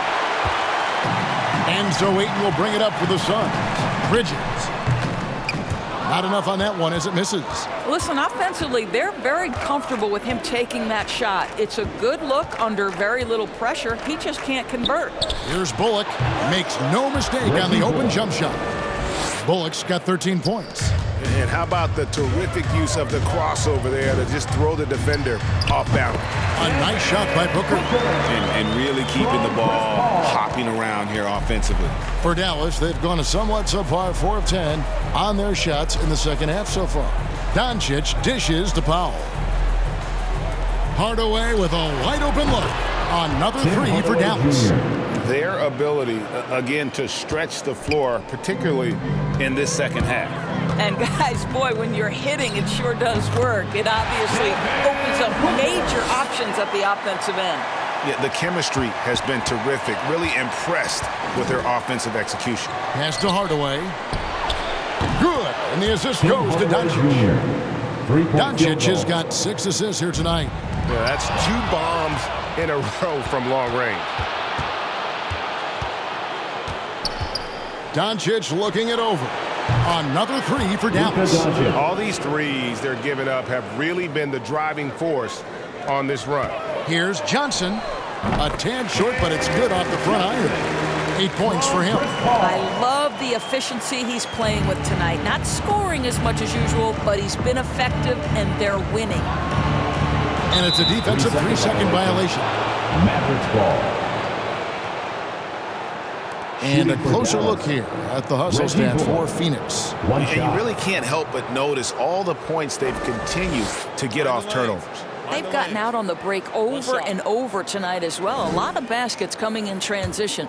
And so Ayton will bring it up for the Suns. Bridges. Not enough on that one as it misses. Listen, offensively, they're very comfortable with him taking that shot. It's a good look under very little pressure. He just can't convert. Here's Bullock. Makes no mistake on the open jump shot. Bullock's got 13 points. And how about the terrific use of the crossover there to just throw the defender off balance. A nice shot by Booker. And really keeping the ball hopping around here offensively. For Dallas, they've gone a somewhat subpar 4 of 10 on their shots in the second half so far. Doncic dishes to Powell. Hardaway with a wide open look. Another 3 for Dallas. Their ability, again, to stretch the floor, particularly in this second half. And guys, boy, when you're hitting, it sure does work. It obviously opens up major options at the offensive end. Yeah, the chemistry has been terrific. Really impressed with their offensive execution. Pass to Hardaway. Good. And the assist goes to Doncic. Doncic has got 6 assists here tonight. Yeah, that's 2 bombs in a row from long range. Doncic looking it over. Another 3 for Dallas. All these threes they're giving up have really been the driving force on this run. Here's Johnson. A tad short, but it's good off the front iron. 8 points for him. I love the efficiency he's playing with tonight. Not scoring as much as usual, but he's been effective, and they're winning. And it's a defensive 3-second violation. Mavericks ball. And a closer look here at the hustle stats for Phoenix. And you really can't help but notice all the points they've continued to get off turnovers. They've gotten out on the break over and over tonight as well. A lot of baskets coming in transition.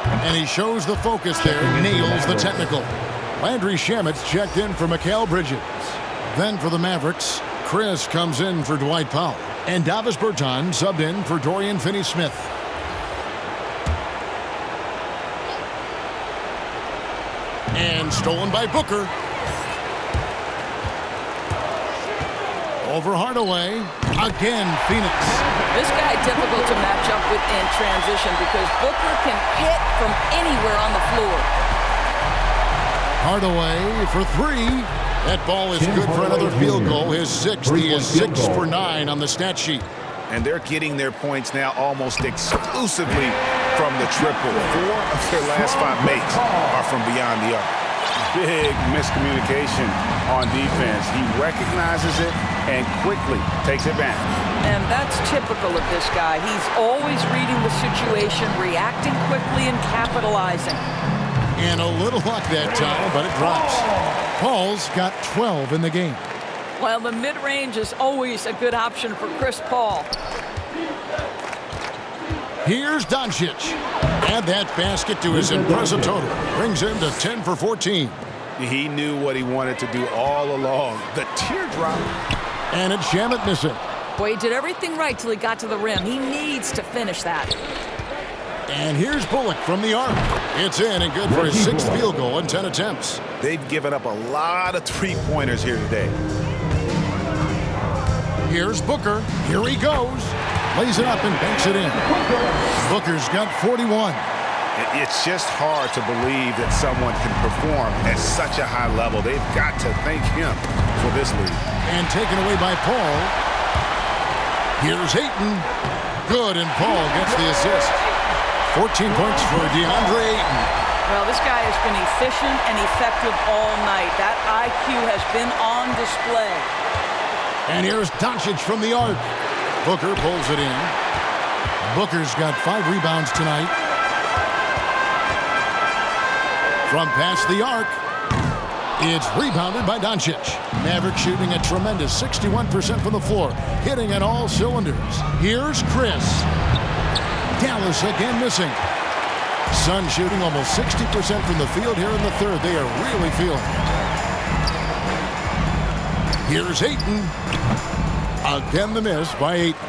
And he shows the focus there, nails the technical. Landry Shamit's checked in for Mikal Bridges. Then for the Mavericks, Chris comes in for Dwight Powell. And Davis Bertan subbed in for Dorian Finney-Smith. And stolen by Booker. Over Hardaway. Again, Phoenix. This guy difficult to match up with in transition because Booker can hit from anywhere on the floor. Hardaway for three. That ball is good for another field goal. His sixth. He is 6 for 9 on the stat sheet. And they're getting their points now almost exclusively from the triple. 4 of their last 5 makes are from beyond the arc. Big miscommunication on defense. He recognizes it and quickly takes it back. And that's typical of this guy. He's always reading the situation, reacting quickly, and capitalizing. And a little luck that time, but it drops. Paul's got 12 in the game. Well, the mid-range is always a good option for Chris Paul. Here's Doncic. Add that basket to his impressive total. Brings him to 10 for 14. He knew what he wanted to do all along. The teardrop. And it's Shamet missing. Boy, he did everything right till he got to the rim. He needs to finish that. And here's Bullock from the arc. It's in and good for his 6th field goal in 10 attempts. They've given up a lot of three-pointers here today. Here's Booker. Here he goes. Lays it up and banks it in. Booker's got 41. It's just hard to believe that someone can perform at such a high level. They've got to thank him for this lead. And taken away by Paul. Here's Ayton. Good, and Paul gets the assist. 14 points for DeAndre Ayton. Well, this guy has been efficient and effective all night. That IQ has been on display. And here's Doncic from the arc. Booker pulls it in. Booker's got 5 rebounds tonight. From past the arc, it's rebounded by Doncic. Mavericks shooting a tremendous 61% from the floor, hitting on all cylinders. Here's Chris. Dallas again missing. Suns shooting almost 60% from the field here in the third. They are really feeling it. Here's Ayton. Again the miss by Ayton.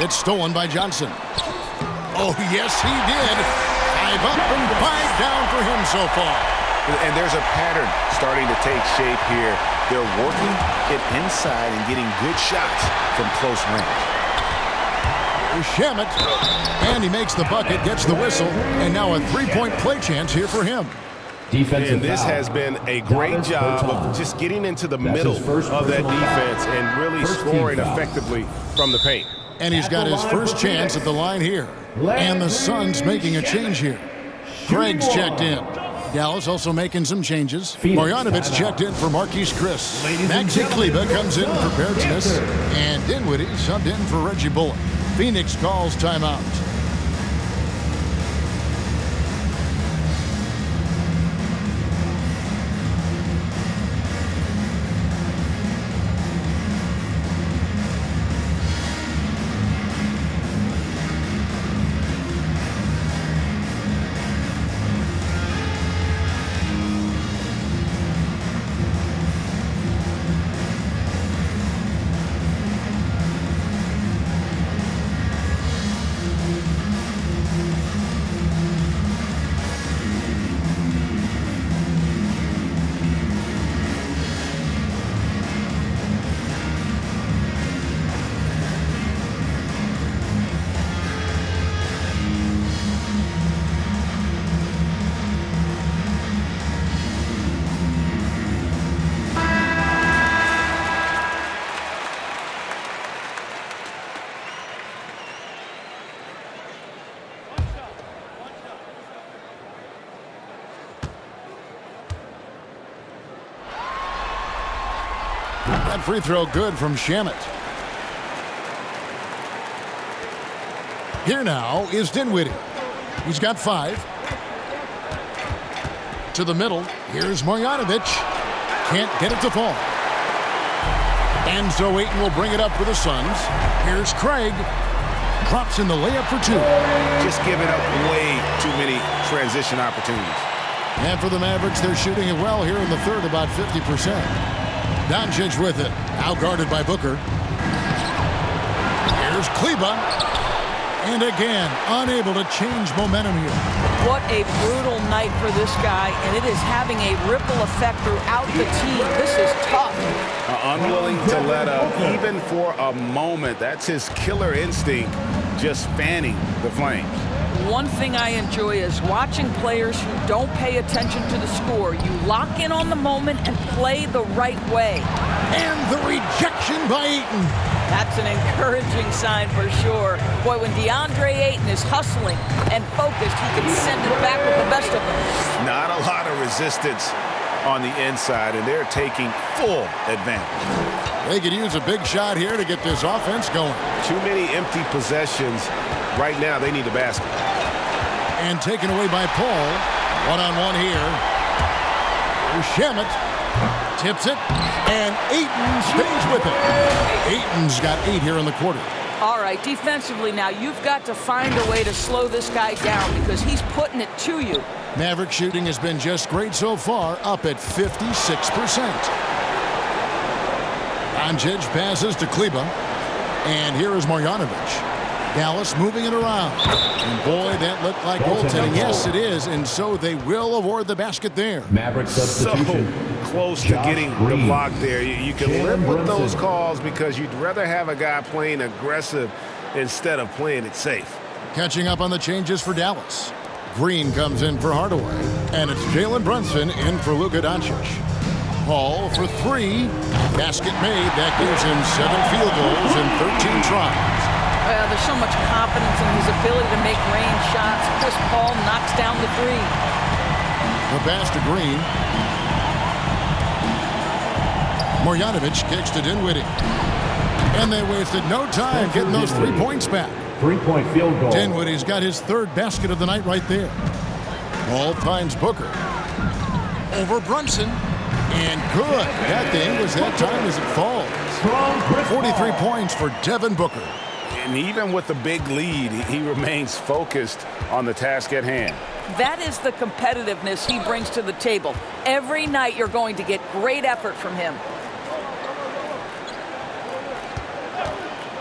It's stolen by Johnson. Oh, yes, he did. 5 up and 5 down for him so far. And there's a pattern starting to take shape here. They're working it inside and getting good shots from close range. Shamet, and he makes the bucket, gets the whistle, and now a 3-point play chance here for him. And this has been a great job of just getting into the middle of that defense and really scoring effectively from the paint. And he's got his first chance at the line here. And the Suns making a change here. Craig's checked in. Dallas also making some changes. Marjanovic checked in for Marquise Chris. Maxi Kleber comes in for Bertness. And Dinwiddie subbed in for Reggie Bullock. Phoenix calls timeout. That free throw good from Shamet. Here now is Dinwiddie. He's got 5. To the middle. Here's Marjanovic. Can't get it to fall. And so Ayton will bring it up for the Suns. Here's Craig. Drops in the layup for 2. Just giving up way too many transition opportunities. And for the Mavericks, they're shooting it well here in the third, about 50%. Doncic with it. Now guarded by Booker. Here's Kleber. And again, unable to change momentum here. What a brutal night for this guy, and it is having a ripple effect throughout the team. This is tough. Unwilling to to let up, even for a moment. That's his killer instinct, just fanning the flames. One thing I enjoy is watching players who don't pay attention to the score. You lock in on the moment and play the right way. And the rejection by Ayton. That's an encouraging sign for sure. Boy, when DeAndre Ayton is hustling and focused, he can send it back with the best of them. Not a lot of resistance on the inside, and they're taking full advantage. They could use a big shot here to get this offense going. Too many empty possessions. Right now, they need the basket. And taken away by Paul. One-on-one here. Shamet tips it, and Ayton stays with it. Ayton's got 8 here in the quarter. All right, defensively now, you've got to find a way to slow this guy down because he's putting it to you. Maverick shooting has been just great so far, up at 56%. Doncic passes to Kleba, and here is Marjanovic. Dallas moving it around. And boy, that looked like goaltending. Yes, it is, and so they will award the basket there. Maverick substitution. So close to getting the block there. You can live with those calls because you'd rather have a guy playing aggressive instead of playing it safe. Catching up on the changes for Dallas. Green comes in for Hardaway, and it's Jalen Brunson in for Luka Doncic. Paul for 3. Basket made. That gives him 7 field goals and 13 tries. Well, there's so much confidence in his ability to make range shots. Chris Paul knocks down the 3. The pass to Green. Marjanovic kicks to Dinwiddie. And they wasted no time getting those 3 points back. 3-point field goal. Dinwiddie's got his 3rd basket of the night right there. Paul finds Booker. Over Brunson. And good. That thing was that time as it falls. 43 points for Devin Booker. And even with the big lead, he remains focused on the task at hand. That is the competitiveness he brings to the table. Every night you're going to get great effort from him.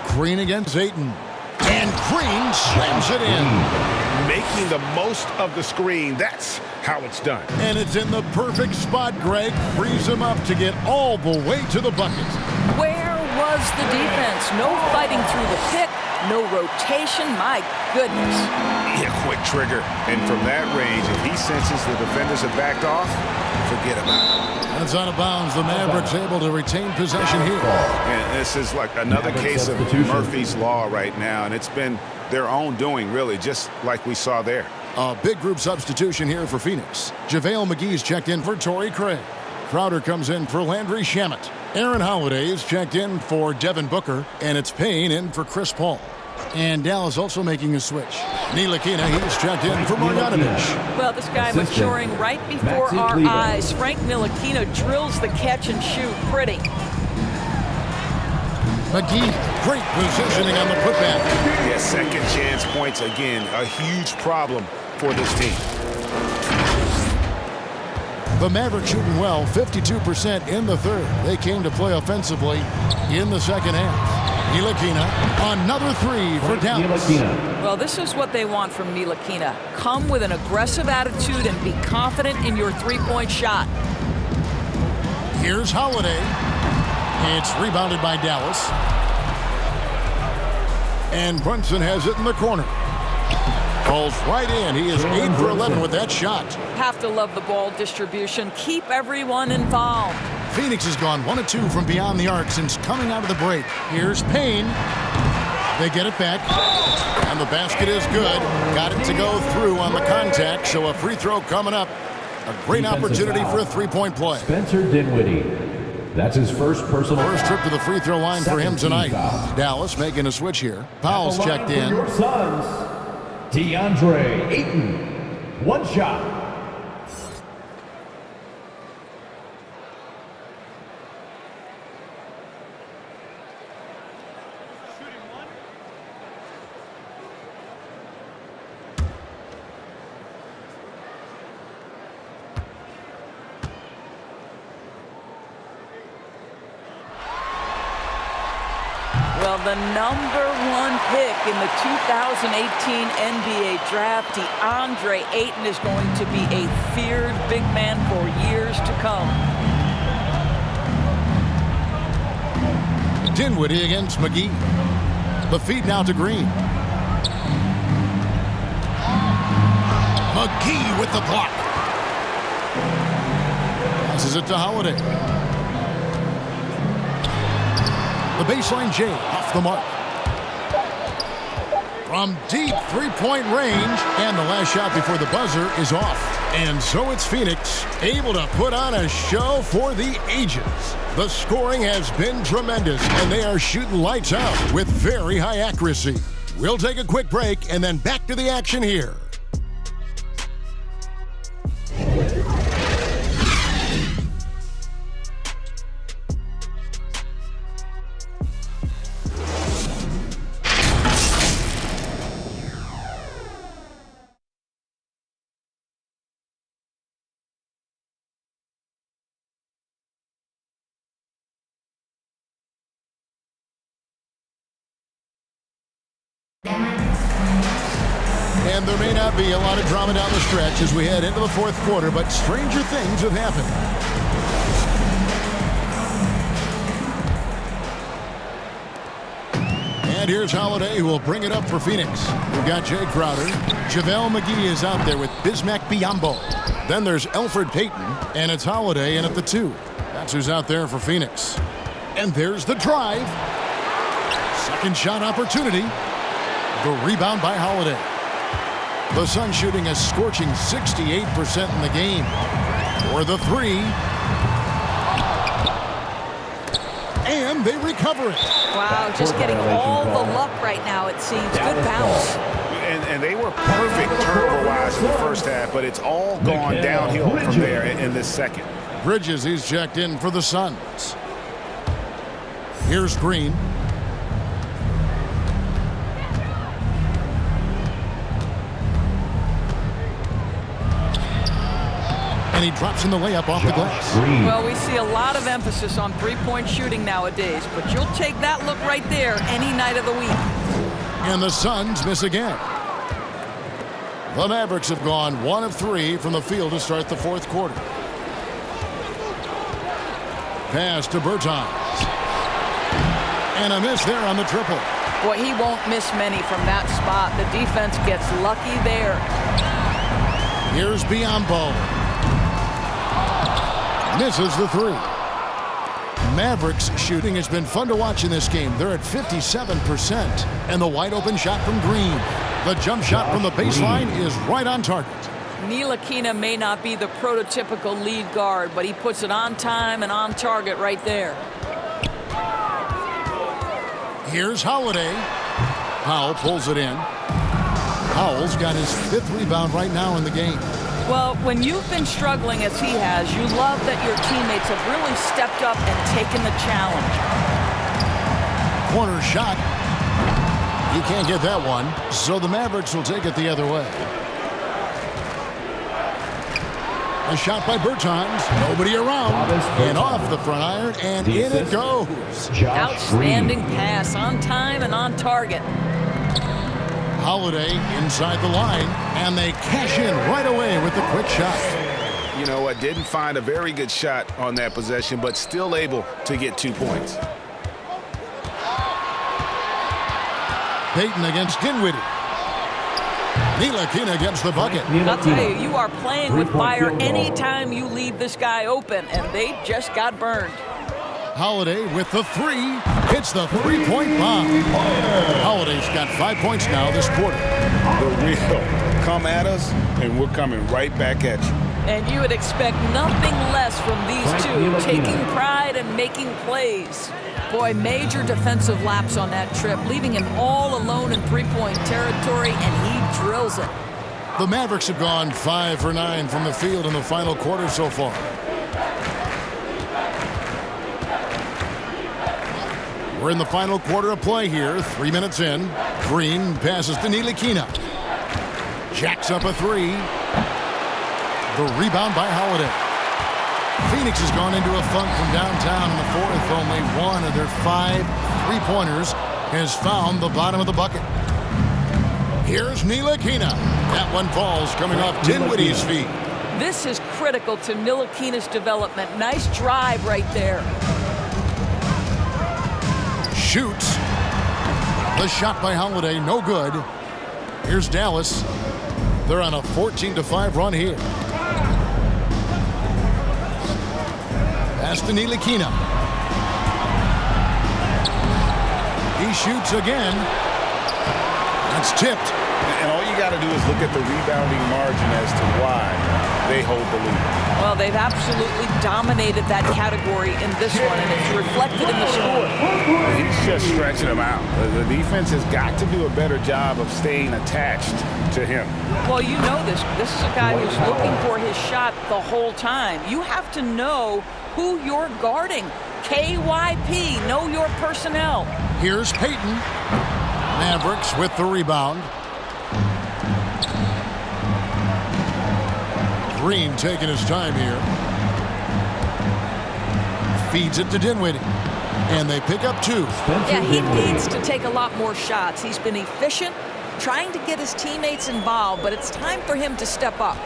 Green against Ayton. And Green slams it in. Making the most of the screen. That's how it's done. And it's in the perfect spot, Greg. Frees him up to get all the way to the bucket. Where was the defense? No fighting through the pick, no rotation. My goodness. Yeah, quick trigger. And from that range, if he senses the defenders have backed off, forget about it. That's out of bounds. The Mavericks able to retain possession here. And this is like another case of Murphy's Law right now, and it's been their own doing, really, just like we saw there. A big group substitution here for Phoenix. JaVale McGee's checked in for Torrey Craig. Crowder comes in for Landry Shamet. Aaron Holiday is checked in for Devin Booker, and it's Payne in for Chris Paul. And Dallas also making a switch. Ntilikina, he's checked in for Marjanovic. Well, this guy maturing right before our eyes. Frank Ntilikina drills the catch and shoot. Pretty. McGee, great positioning on the putback. Yeah, second chance points again. A huge problem for this team. The Mavericks shooting well, 52% in the 3rd. They came to play offensively in the 2nd half. Ntilikina, another 3 for Dallas. Well, this is what they want from Ntilikina. Come with an aggressive attitude and be confident in your 3-point shot. Here's Holiday. It's rebounded by Dallas. And Brunson has it in the corner. Falls right in. He is 8 for 11 with that shot. Have to love the ball distribution. Keep everyone involved. Phoenix has gone 1 of 2 from beyond the arc since coming out of the break. Here's Payne. They get it back. And the basket is good. Got it to go through on the contact, so a free throw coming up. A great opportunity for a 3-point play. Spencer Dinwiddie. That's his first personal. First trip to the free throw line for him tonight. Dallas making a switch here. Powell's checked in. Your Suns, DeAndre Ayton. 1 shot. Well, the #1 pick in the 2018 NBA Draft, DeAndre Ayton, is going to be a feared big man for years to come. Dinwiddie against McGee. The feed now to Green. McGee with the block. Passes it to Holiday. The baseline J off the mark. From deep three-point range, and the last shot before the buzzer is off. And so it's Phoenix, able to put on a show for the ages. The scoring has been tremendous, and they are shooting lights out with very high accuracy. We'll take a quick break and then back to the action here. And there may not be a lot of drama down the stretch as we head into the fourth quarter, but stranger things have happened. And here's Holiday, who will bring it up for Phoenix. We've got Jay Crowder. JaVale McGee is out there with Bismack Biyombo. Then there's Elfrid Payton, and it's Holiday in at the 2. That's who's out there for Phoenix. And there's the drive. Second shot opportunity. The rebound by Holiday. The Suns shooting a scorching 68% in the game. For the 3. And they recover it. Wow, just getting all the luck right now, it seems. Good bounce. And they were perfect turnover-wise in the first half, but it's all gone downhill from there in this second. Bridges, he's checked in for the Suns. Here's Green. And he drops in the layup off the glass. Well, we see a lot of emphasis on three-point shooting nowadays, but you'll take that look right there any night of the week. And the Suns miss again. The Mavericks have gone 1 of 3 from the field to start the fourth quarter. Pass to Bertans. And a miss there on the triple. Boy, he won't miss many from that spot. The defense gets lucky there. Here's Biyombo. Misses the 3. Mavericks shooting has been fun to watch in this game. They're at 57%. And the wide open shot from Green. The jump shot from the baseline is right on target. Ntilikina may not be the prototypical lead guard, but he puts it on time and on target right there. Here's Holiday. Powell pulls it in. Powell's got his 5th rebound right now in the game. Well, when you've been struggling as he has, you love that your teammates have really stepped up and taken the challenge. Corner shot. He can't get that one, so the Mavericks will take it the other way. A shot by Bertans. Nobody around. And off the front iron, and in it goes. Outstanding pass, on time and on target. Holiday inside the line, and they cash in right away with the quick shot. You know what? Didn't find a very good shot on that possession, but still able to get 2 points. Payton against Dinwiddie. Ntilikina gets the bucket. I'll tell you, you are playing with fire anytime you leave this guy open, and they just got burned. Holiday with the 3. Hits the three-point bomb. Holiday's got 5 points now this quarter. The real come at us, and we're coming right back at you. And you would expect nothing less from these two, taking pride and making plays. Boy, major defensive lapse on that trip, leaving him all alone in three-point territory, and he drills it. The Mavericks have gone 5 for 9 from the field in the final quarter so far. We're in the final quarter of play here, 3 minutes in. Green passes to Ntilikina. Jacks up a 3. The rebound by Holiday. Phoenix has gone into a funk from downtown in the fourth. Only one of their 5 three-pointers has found the bottom of the bucket. Here's Ntilikina. That one falls coming off Dinwiddie's feet. This is critical to Ntilikina's development. Nice drive right there. shoots. The shot by Holiday, no good. Here's Dallas. They're on a 14-5 run here. Pass to Ntilikina. He shoots again. That's tipped. And all you got to do is look at the rebounding margin as to why they hold the lead. Well, they've absolutely dominated that category in this one, and it's reflected in the score. He's just stretching them out. The defense has got to do a better job of staying attached to him. Well, you know this. This is a guy who's looking for his shot the whole time. You have to know who you're guarding. KYP, know your personnel. Here's Payton. Mavericks with the rebound. Green taking his time here. Feeds it to Dinwiddie. And they pick up 2. Yeah, he needs to take a lot more shots. He's been efficient, trying to get his teammates involved, but it's time for him to step up.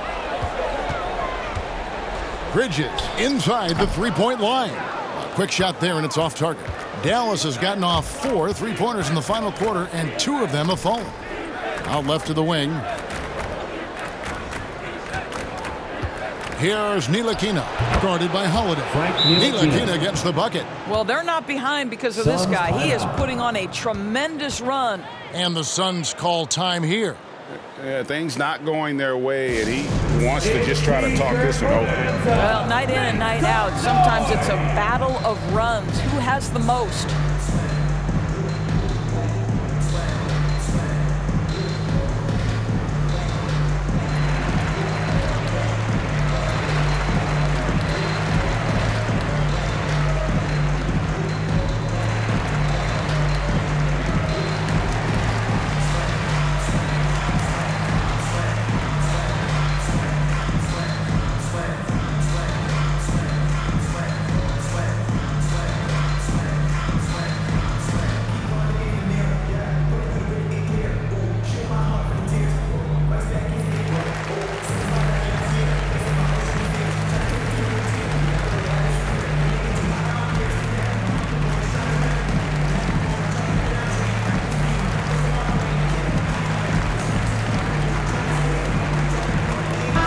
Bridges inside the three-point line. A quick shot there, and it's off target. Dallas has gotten off 4 3-pointers in the final quarter, and 2 of them have fallen. Out left to the wing. Here's Ntilikina, guarded by Holiday. Ntilikina gets the bucket. Well, they're not behind because of this guy. He is putting on a tremendous run. And the Suns call time here. Yeah, things not going their way, and he wants to just try to talk this one over. Well, night in and night out, sometimes it's a battle of runs. Who has the most?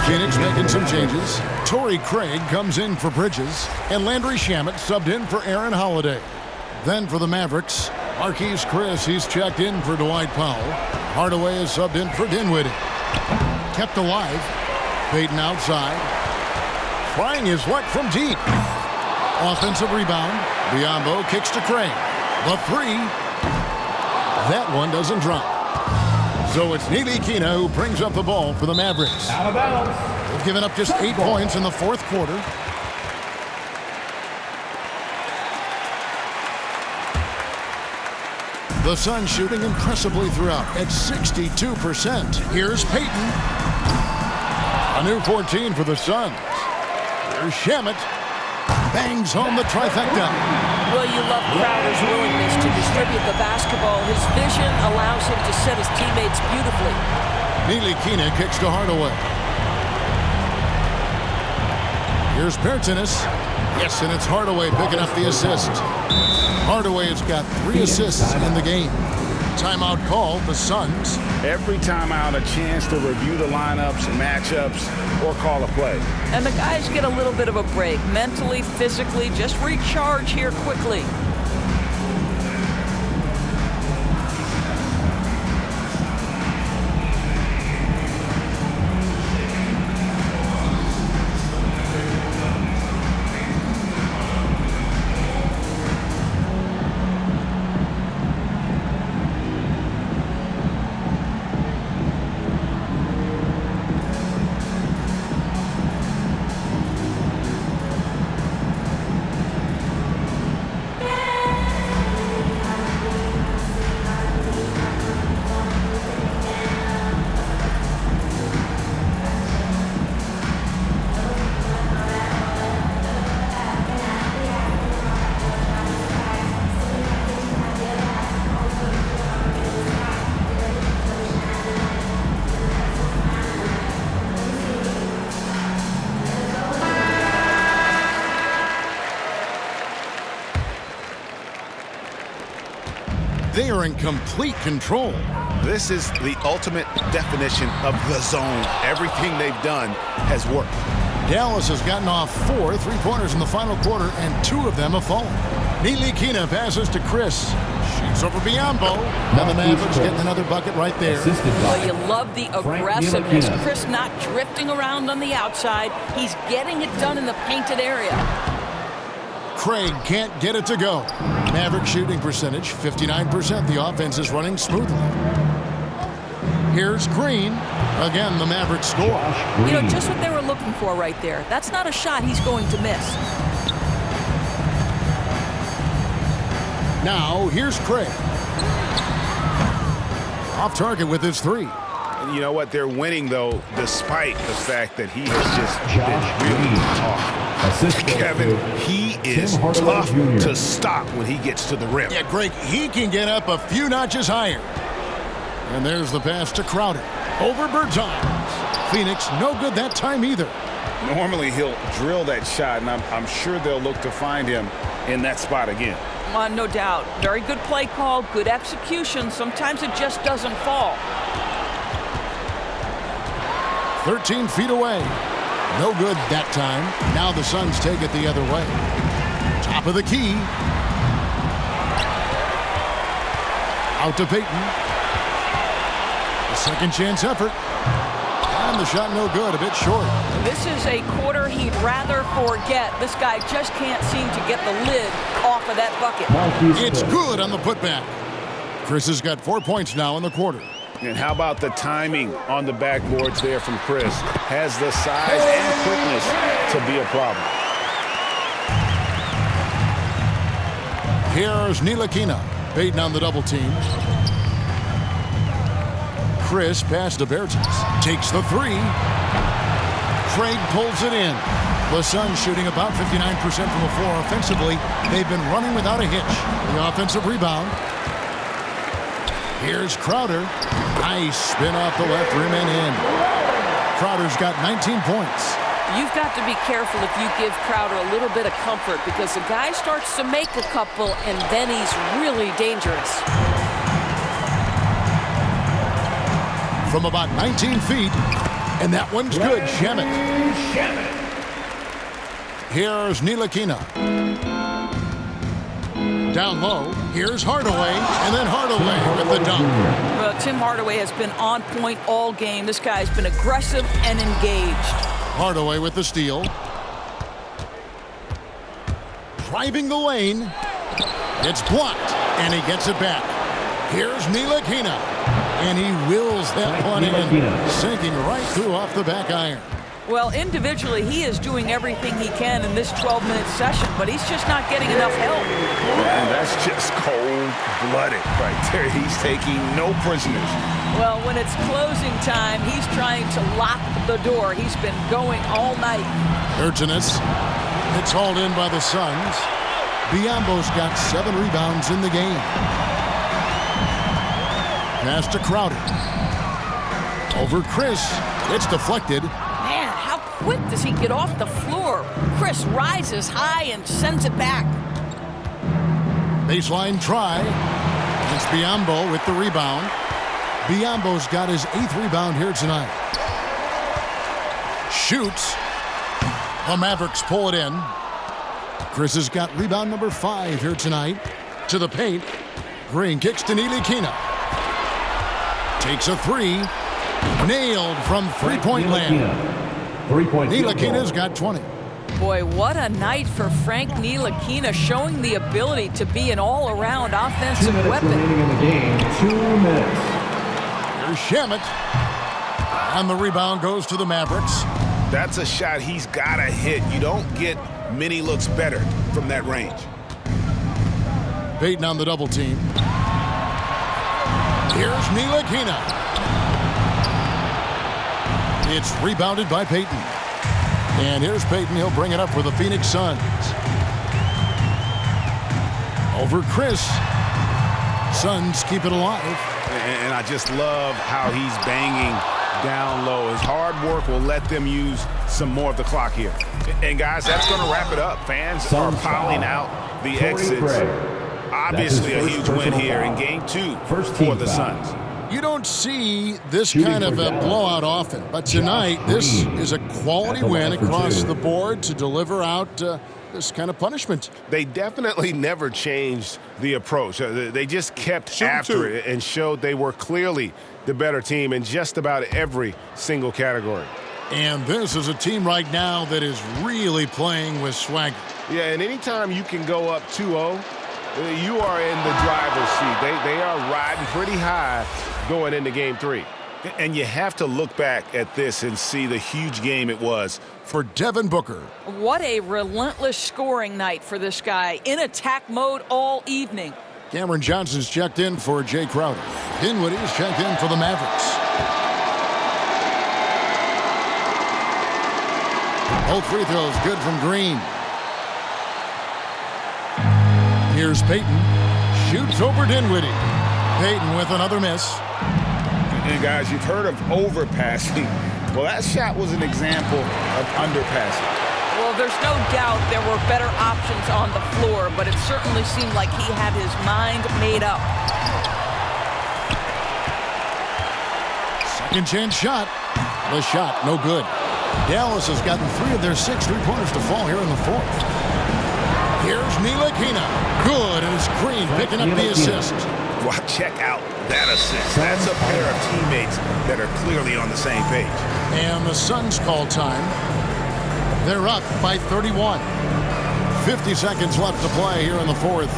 Phoenix making some changes. Torrey Craig comes in for Bridges, and Landry Shamet subbed in for Aaron Holiday. Then for the Mavericks, Marquise Chris, he's checked in for Dwight Powell. Hardaway is subbed in for Dinwiddie. Kept alive. Payton outside. Trying his luck from deep. Offensive rebound. Biyombo kicks to Craig. The 3. That one doesn't drop. So it's Ntilikina who brings up the ball for the Mavericks. Out of bounds. They've given up just 8 points in the fourth quarter. The Suns shooting impressively throughout at 62%. Here's Payton. A new 14 for the Suns. Here's Shamet. Bangs home the trifecta. Well, you love Crowder's willingness to distribute the basketball. His vision allows him to set his teammates beautifully. Ntilikina kicks to Hardaway. Here's Bertanis. Yes, and it's Hardaway picking up the assist. Hardaway has got 3 assists in the game. Timeout called the Suns. Every timeout, a chance to review the lineups, matchups, or call a play. And the guys get a little bit of a break. Mentally, physically, just recharge here quickly. They are in complete control. This is the ultimate definition of the zone. Everything they've done has worked. Dallas has gotten off 4 3-pointers in the final quarter, and 2 of them have fallen. Ntilikina passes to Chris. Shoots over Biyombo. And the Mavericks getting another bucket right there. Well, you love the aggressiveness. Chris not drifting around on the outside. He's getting it done in the painted area. Craig can't get it to go. Maverick shooting percentage, 59%. The offense is running smoothly. Here's Green. Again, the Mavericks score. You know, just what they were looking for right there. That's not a shot he's going to miss. Now, here's Craig. Off target with his 3. You know what? They're winning, though, despite the fact that he has just been really tough. Kevin, he is tough to stop when he gets to the rim. Yeah, Greg, he can get up a few notches higher. And there's the pass to Crowder. Over Bertans. Phoenix, no good that time either. Normally, he'll drill that shot, and I'm sure they'll look to find him in that spot again. No doubt. Very good play call, good execution. Sometimes it just doesn't fall. 13 feet away. No good that time. Now the Suns take it the other way. Top of the key. Out to Payton. A second chance effort. And the shot no good, a bit short. This is a quarter he'd rather forget. This guy just can't seem to get the lid off of that bucket. It's good on the putback. Chris has got 4 points now in the quarter. And how about the timing on the backboards there from Chris? Has the size and quickness to be a problem. Here's Ntilikina. Payton on the double team. Chris pass to Bertans. Takes the 3. Craig pulls it in. The Suns shooting about 59% from the floor offensively. They've been running without a hitch. The offensive rebound. Here's Crowder. Nice spin off the left rim and in. Crowder's got 19 points. You've got to be careful if you give Crowder a little bit of comfort because the guy starts to make a couple and then he's really dangerous. From about 19 feet, and that one's good. Shemet. Here's Ntilikina. Down low, here's Hardaway, and then Hardaway with the dunk. Well, Tim Hardaway has been on point all game. This guy's been aggressive and engaged. Hardaway with the steal. Driving the lane. It's blocked, and he gets it back. Here's Ntilikina, and he wills that one in, sinking right through off the back iron. Well, individually, he is doing everything he can in this 12-minute session, but he's just not getting enough help. And that's just cold-blooded right there. He's taking no prisoners. Well, when it's closing time, he's trying to lock the door. He's been going all night. Urginus. It's hauled in by the Suns. Biyombo's got 7 rebounds in the game. Pass to Crowder. Over Chris. It's deflected. Man, how quick does he get off the floor? Chris rises high and sends it back. Baseline try. It's Biyombo with the rebound. Biyombo's got his 8th rebound here tonight. Shoots. The Mavericks pull it in. Chris has got rebound number 5 here tonight. To the paint. Green kicks to Ntilikina. Takes a 3. Nailed from three-point land. Ntilikina's got 20. Boy, what a night for Frank Ntilikina, showing the ability to be an all-around offensive weapon. Remaining in the game. 2 minutes. Here's Shemet. And the rebound goes to the Mavericks. That's a shot he's got to hit. You don't get many looks better from that range. Payton on the double team. Here's Ntilikina. It's rebounded by Payton. And here's Payton. He'll bring it up for the Phoenix Suns. Over Chris. Suns keep it alive. And I just love how he's banging down low. His hard work will let them use some more of the clock here. And guys, that's going to wrap it up. Fans are piling out the exits. Obviously a huge win here in Game 2 for the Suns. You don't see this kind of a blowout often, but tonight this is a quality win across the board to deliver out this kind of punishment. They definitely never changed the approach. They just kept after it and showed they were clearly the better team in just about every single category. And this is a team right now that is really playing with swagger. Yeah, and anytime you can go up 2-0, you are in the driver's seat. They are riding pretty high going into Game 3. And you have to look back at this and see the huge game it was for Devin Booker. What a relentless scoring night for this guy. In attack mode all evening. Cameron Johnson's checked in for Jay Crowder. Dinwiddie's checked in for the Mavericks. Both free throws good from Green. Here's Payton. Shoots over Dinwiddie. Payton with another miss. And guys, you've heard of overpassing. Well, that shot was an example of underpassing. Well, there's no doubt there were better options on the floor, but it certainly seemed like he had his mind made up. Second chance shot. The shot, no good. Dallas has gotten 3 of their 6 3-pointers to fall here in the fourth. Here's Ntilikina. Good, and it's Green picking up the assist. Well, check out that assist. That's a pair of teammates that are clearly on the same page. And the Suns call time. They're up by 31. 50 seconds left to play here in the fourth.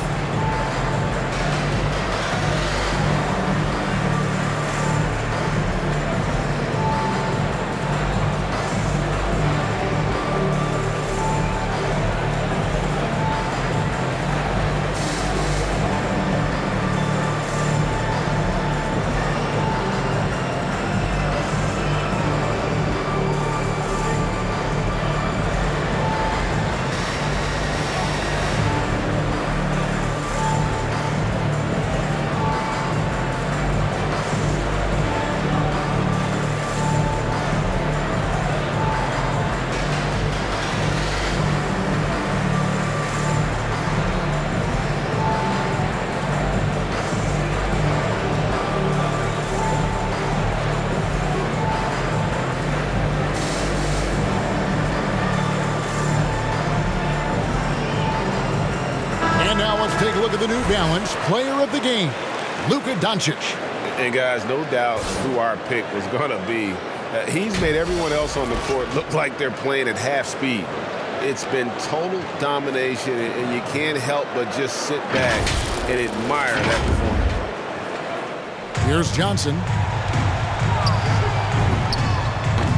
Take a look at the New Balance player of the game, Luka Doncic. And guys, no doubt who our pick was going to be. He's made everyone else on the court look like they're playing at half speed. It's been total domination, and you can't help but just sit back and admire that performance. Here's Johnson.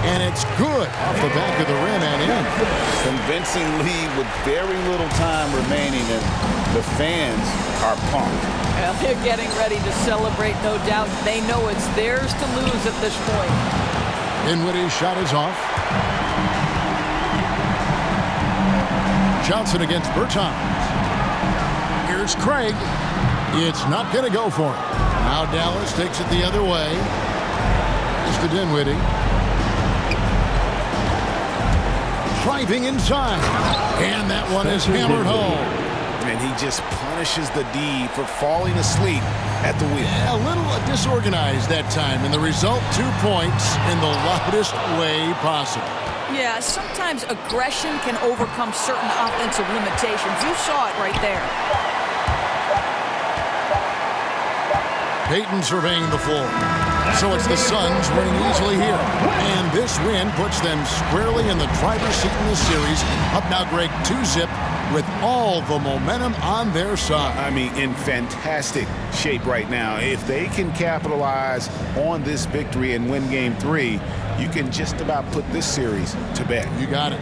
And it's good off the back of the rim and in. Convincing lead with very little time remaining, and the fans are pumped. Well, they're getting ready to celebrate, no doubt. They know it's theirs to lose at this point. Dinwiddie's shot is off. Johnson against Bertans. Here's Craig. It's not going to go for him. Now Dallas takes it the other way. It's to Dinwiddie. Driving inside. And that one is hammered home. And he just punishes the D for falling asleep at the wheel. Yeah, a little disorganized that time. And the result, 2 points in the loudest way possible. Yeah, sometimes aggression can overcome certain offensive limitations. You saw it right there. Payton surveying the floor. So it's the Suns winning easily here. And this win puts them squarely in the driver's seat in this series. Up now, Greg, 2-zip with all the momentum on their side. I mean, in fantastic shape right now. If they can capitalize on this victory and win Game 3, you can just about put this series to bed. You got it.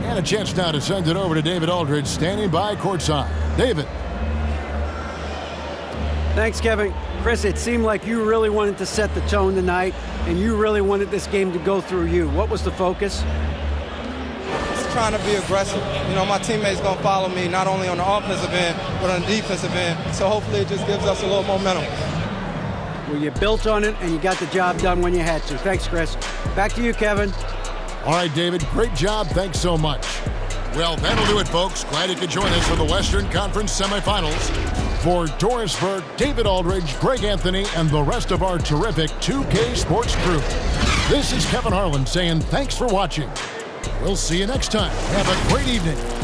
And a chance now to send it over to David Aldridge, standing by courtside. David. Thanks, Kevin. Chris, it seemed like you really wanted to set the tone tonight, and you really wanted this game to go through you. What was the focus? Just trying to be aggressive. You know, my teammates going to follow me, not only on the offensive end, but on the defensive end. So hopefully it just gives us a little momentum. Well, you built on it, and you got the job done when you had to. Thanks, Chris. Back to you, Kevin. All right, David, great job. Thanks so much. Well, that'll do it, folks. Glad you could join us for the Western Conference Semifinals. For Doris Burke, David Aldridge, Greg Anthony, and the rest of our terrific 2K Sports crew, this is Kevin Harlan saying thanks for watching. We'll see you next time. Have a great evening.